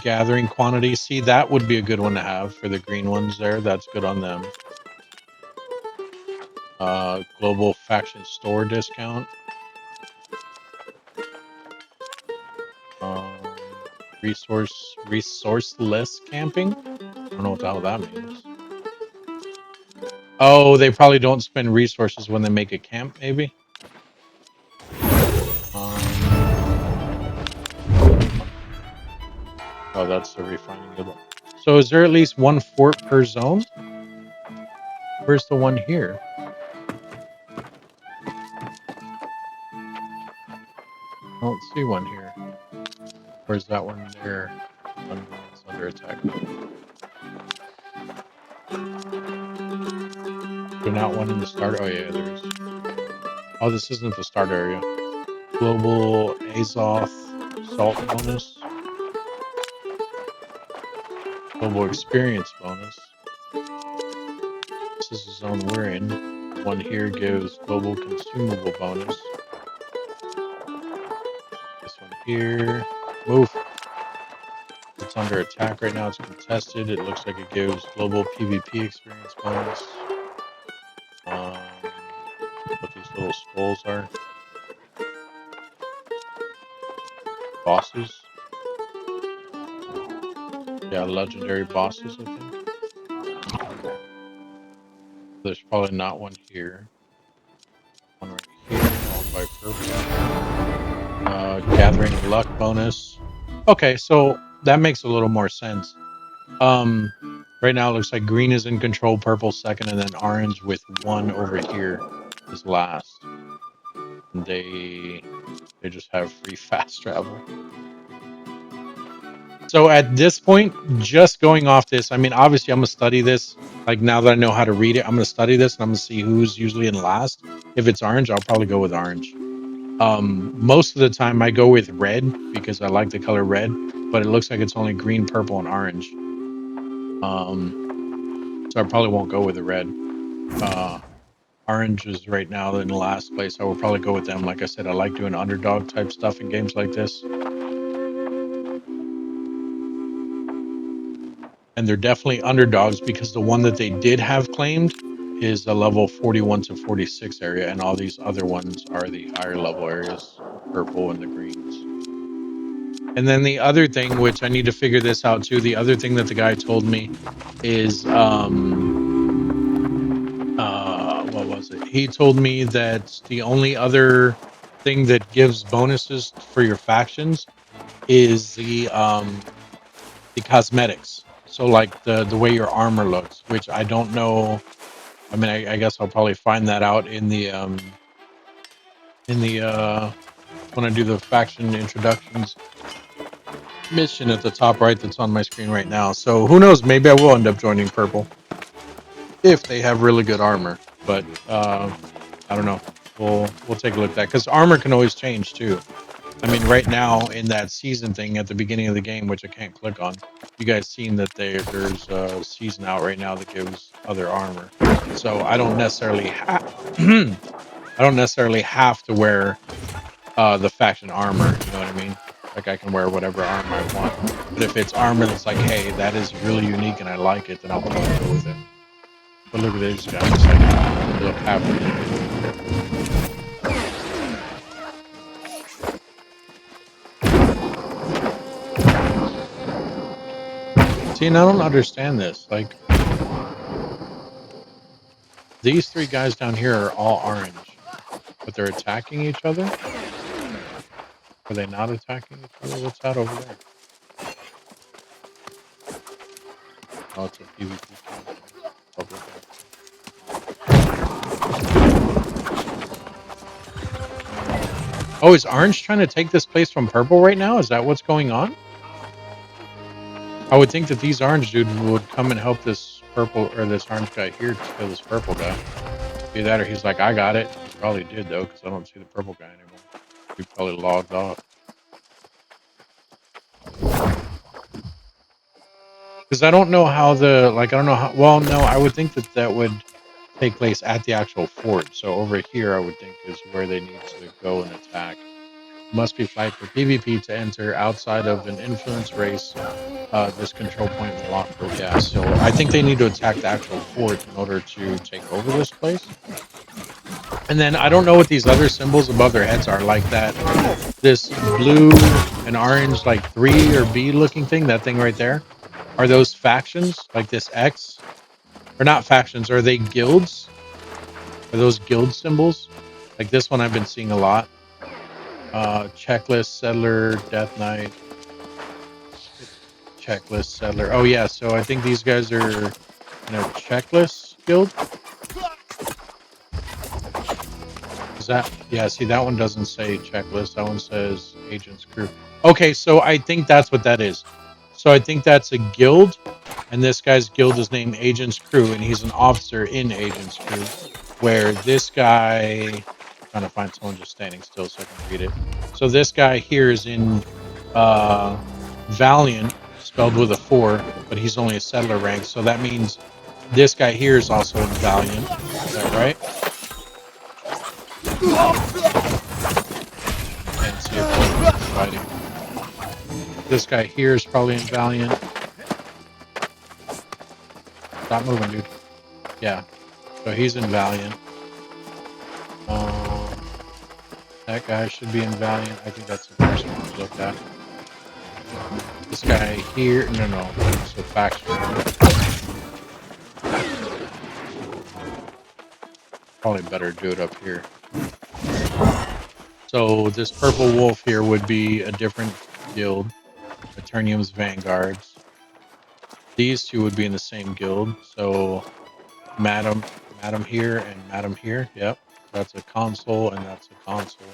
gathering quantity. See, that would be a good one to have for the green ones there. That's good on them. Global faction store discount. Resourceless camping. I don't know what the hell that means. Oh, they probably don't spend resources when they make a camp, maybe. Oh, that's the refining level. So is there at least one fort per zone? Where's the one here? I don't see one here. Where's that one there? It's under attack. There's not one in the start. Oh yeah, there is. Oh, this isn't the start area. Global Azoth salt bonus. Global experience bonus. This is the zone we're in. One here gives global consumable bonus. This one here. Move. It's under attack right now. It's contested. It looks like it gives global PvP experience bonus. What these little skulls are. Bosses. Yeah, legendary bosses, I think. There's probably not one here. One right here, owned by purple. Gathering luck bonus. Okay, so that makes a little more sense. Right now it looks like green is in control, purple second, and then orange with one over here is last. And they just have free fast travel. So at this point, just going off this, I mean, obviously I'm gonna study this. Like now that I know how to read it, I'm gonna study this and I'm gonna see who's usually in last. If it's orange, I'll probably go with orange. Most of the time I go with red because I like the color red, but it looks like it's only green, purple, and orange. So I probably won't go with the red. Orange is right now in the last place. I will probably go with them. Like I said, I like doing underdog type stuff in games like this. And they're definitely underdogs because the one that they did have claimed is a level 41 to 46 area, and all these other ones are the higher level areas, purple and the greens. And then the other thing, which I need to figure this out too, the other thing that the guy told me is what was it? He told me that the only other thing that gives bonuses for your factions is the cosmetics. So like the way your armor looks, which I don't know. I mean, I guess I'll probably find that out in the when I do the faction introductions mission at the top right that's on my screen right now. So who knows? Maybe I will end up joining purple if they have really good armor. But I don't know. We'll take a look at that because armor can always change too. I mean, right now in that season thing at the beginning of the game, which I can't click on, you guys seen that there's a season out right now that gives other armor. So I don't necessarily have to wear the faction armor. You know what I mean? Like I can wear whatever armor I want. But if it's armor that's like, hey, that is really unique and I like it, then I'll probably go with it. But look at these guys. Like, they look happy. See, and I don't understand this. Like, these three guys down here are all orange, but they're attacking each other? Are they not attacking each other? What's that over there? Oh, it's a PvP. Oh, is orange trying to take this place from purple right now? Is that what's going on? I would think that these orange dudes would come and help this purple or this orange guy here to kill this purple guy. Either that or he's like, I got it. He probably did though, because I don't see the purple guy anymore. He probably logged off. Because I don't know how I don't know how, well, no, I would think that that would take place at the actual fort. So over here, I would think is where they need to go and attack. must be flagged for PvP to enter outside of an influence race. This control point will lock for gas. So I think they need to attack the actual fort in order to take over this place. And then I don't know what these other symbols above their heads are, like that, this blue and orange, like 3 or B looking thing, that thing right there. Are those factions? Like this X? Or not factions, are they guilds? Are those guild symbols? Like this one I've been seeing a lot. Checklist, Settler, Death Knight. Checklist, Settler. Oh yeah, so I think these guys are in a checklist guild. Is that, yeah, see, that one doesn't say checklist. That one says agent's crew. Okay, so I think that's what that is. So I think that's a guild, and this guy's guild is named Agent's Crew, and he's an officer in Agent's Crew, where this guy, I'm trying to find someone just standing still so I can read it. So this guy here is in Valiant, spelled with a 4, but he's only a settler rank, so that means this guy here is also in Valiant. Is that right? Can't see if fighting. This guy here is probably in Valiant. Stop moving, dude. Yeah. So he's in Valiant. That guy should be in Valiant. I think that's the first one to look at. This guy here, no. It's a faction. Probably better do it up here. So this purple wolf here would be a different guild. Eternium's Vanguards. These two would be in the same guild. So Madam here and Madam here. Yep. That's a console and that's a console.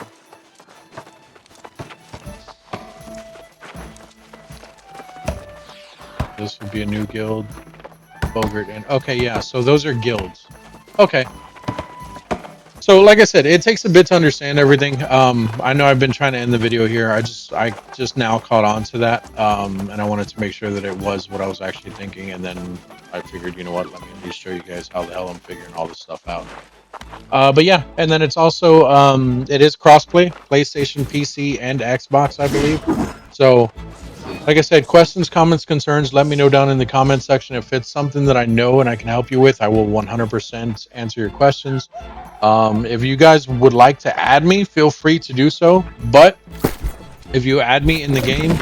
This would be a new guild. Bogart and okay, yeah. So those are guilds. Okay. So like I said, it takes a bit to understand everything. I know I've been trying to end the video here. I just now caught on to that. And I wanted to make sure that it was what I was actually thinking. And then I figured, you know what, let me at least show you guys how the hell I'm figuring all this stuff out. But yeah, and then it's also it is crossplay, PlayStation, PC, and Xbox, I believe. So like I said, questions, comments, concerns, let me know down in the comment section. If it's something that I know and I can help you with, I will 100% answer your questions. If you guys would like to add me, feel free to do so. But if you add me in the game,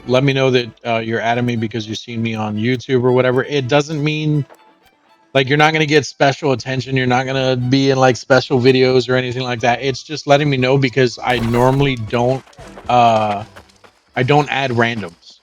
let me know that you're adding me because you've seen me on YouTube or whatever. It doesn't mean like you're not going to get special attention. You're not going to be in like special videos or anything like that. It's just letting me know because I normally don't add randoms.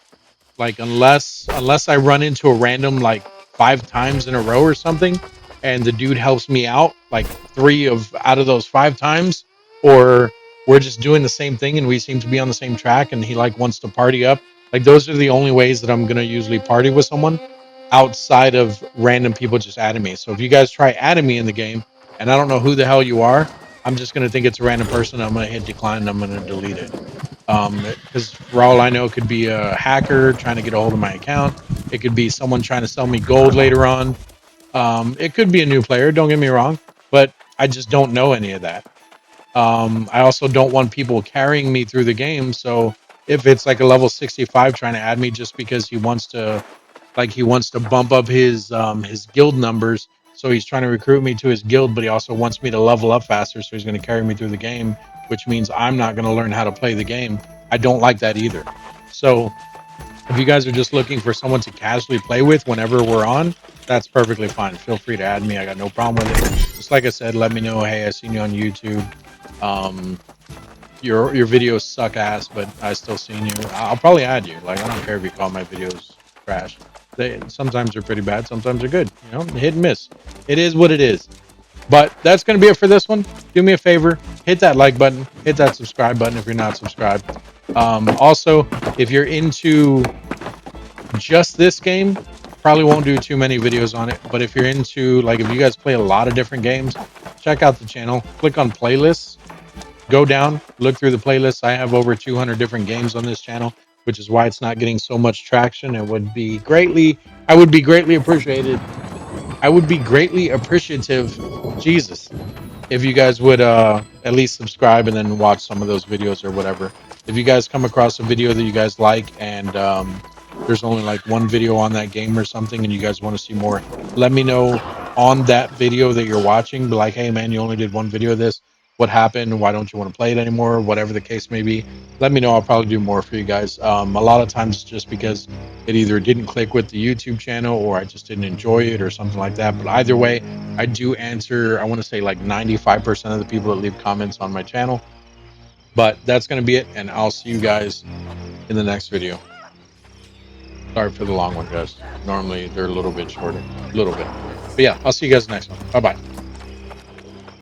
Like unless I run into a random like 5 times in a row or something, and the dude helps me out like 3 out of those 5 times, or we're just doing the same thing and we seem to be on the same track and he like wants to party up. Like those are the only ways that I'm gonna usually party with someone outside of random people just adding me. So if you guys try adding me in the game and I don't know who the hell you are, I'm just gonna think it's a random person. I'm gonna hit decline and I'm gonna delete it. Because for all I know, it could be a hacker trying to get a hold of my account. It could be someone trying to sell me gold later on. It could be a new player, don't get me wrong, but I just don't know any of that. I also don't want people carrying me through the game. So if it's like a level 65 trying to add me just because he wants to bump up his guild numbers, so he's trying to recruit me to his guild, but he also wants me to level up faster, so he's going to carry me through the game, which means I'm not going to learn how to play the game. I don't like that either. So if you guys are just looking for someone to casually play with whenever we're on, that's perfectly fine. Feel free to add me. I got no problem with it. Just like I said, let me know, hey, I seen you on YouTube. Your videos suck ass, but I still seen you. I'll probably add you. Like, I don't care if you call my videos trash. Sometimes they're pretty bad, sometimes they're good. You know, hit and miss. It is what it is. But that's going to be it for this one. Do me a favor, hit that like button, hit that subscribe button if you're not subscribed. Also, if you're into just this game, probably won't do too many videos on it. But if you're into, like, if you guys play a lot of different games, check out the channel. Click on playlists. Go down, look through the playlists. I have over 200 different games on this channel, which is why it's not getting so much traction. I would be greatly appreciated. I would be greatly appreciative. Jesus. if you guys would at least subscribe and then watch some of those videos or whatever. If you guys come across a video that you guys like and there's only like one video on that game or something and you guys want to see more, let me know on that video that you're watching. Be like, hey man, you only did one video of this. What happened? Why don't you want to play it anymore? Whatever the case may be, let me know. I'll probably do more for you guys. A lot of times just because it either didn't click with the YouTube channel or I just didn't enjoy it or something like that. But either way, I do answer, I want to say like 95% of the people that leave comments on my channel. But that's going to be it. And I'll see you guys in the next video. Sorry for the long one, guys. Normally they're a little bit shorter, a little bit. But yeah, I'll see you guys next one. Bye bye.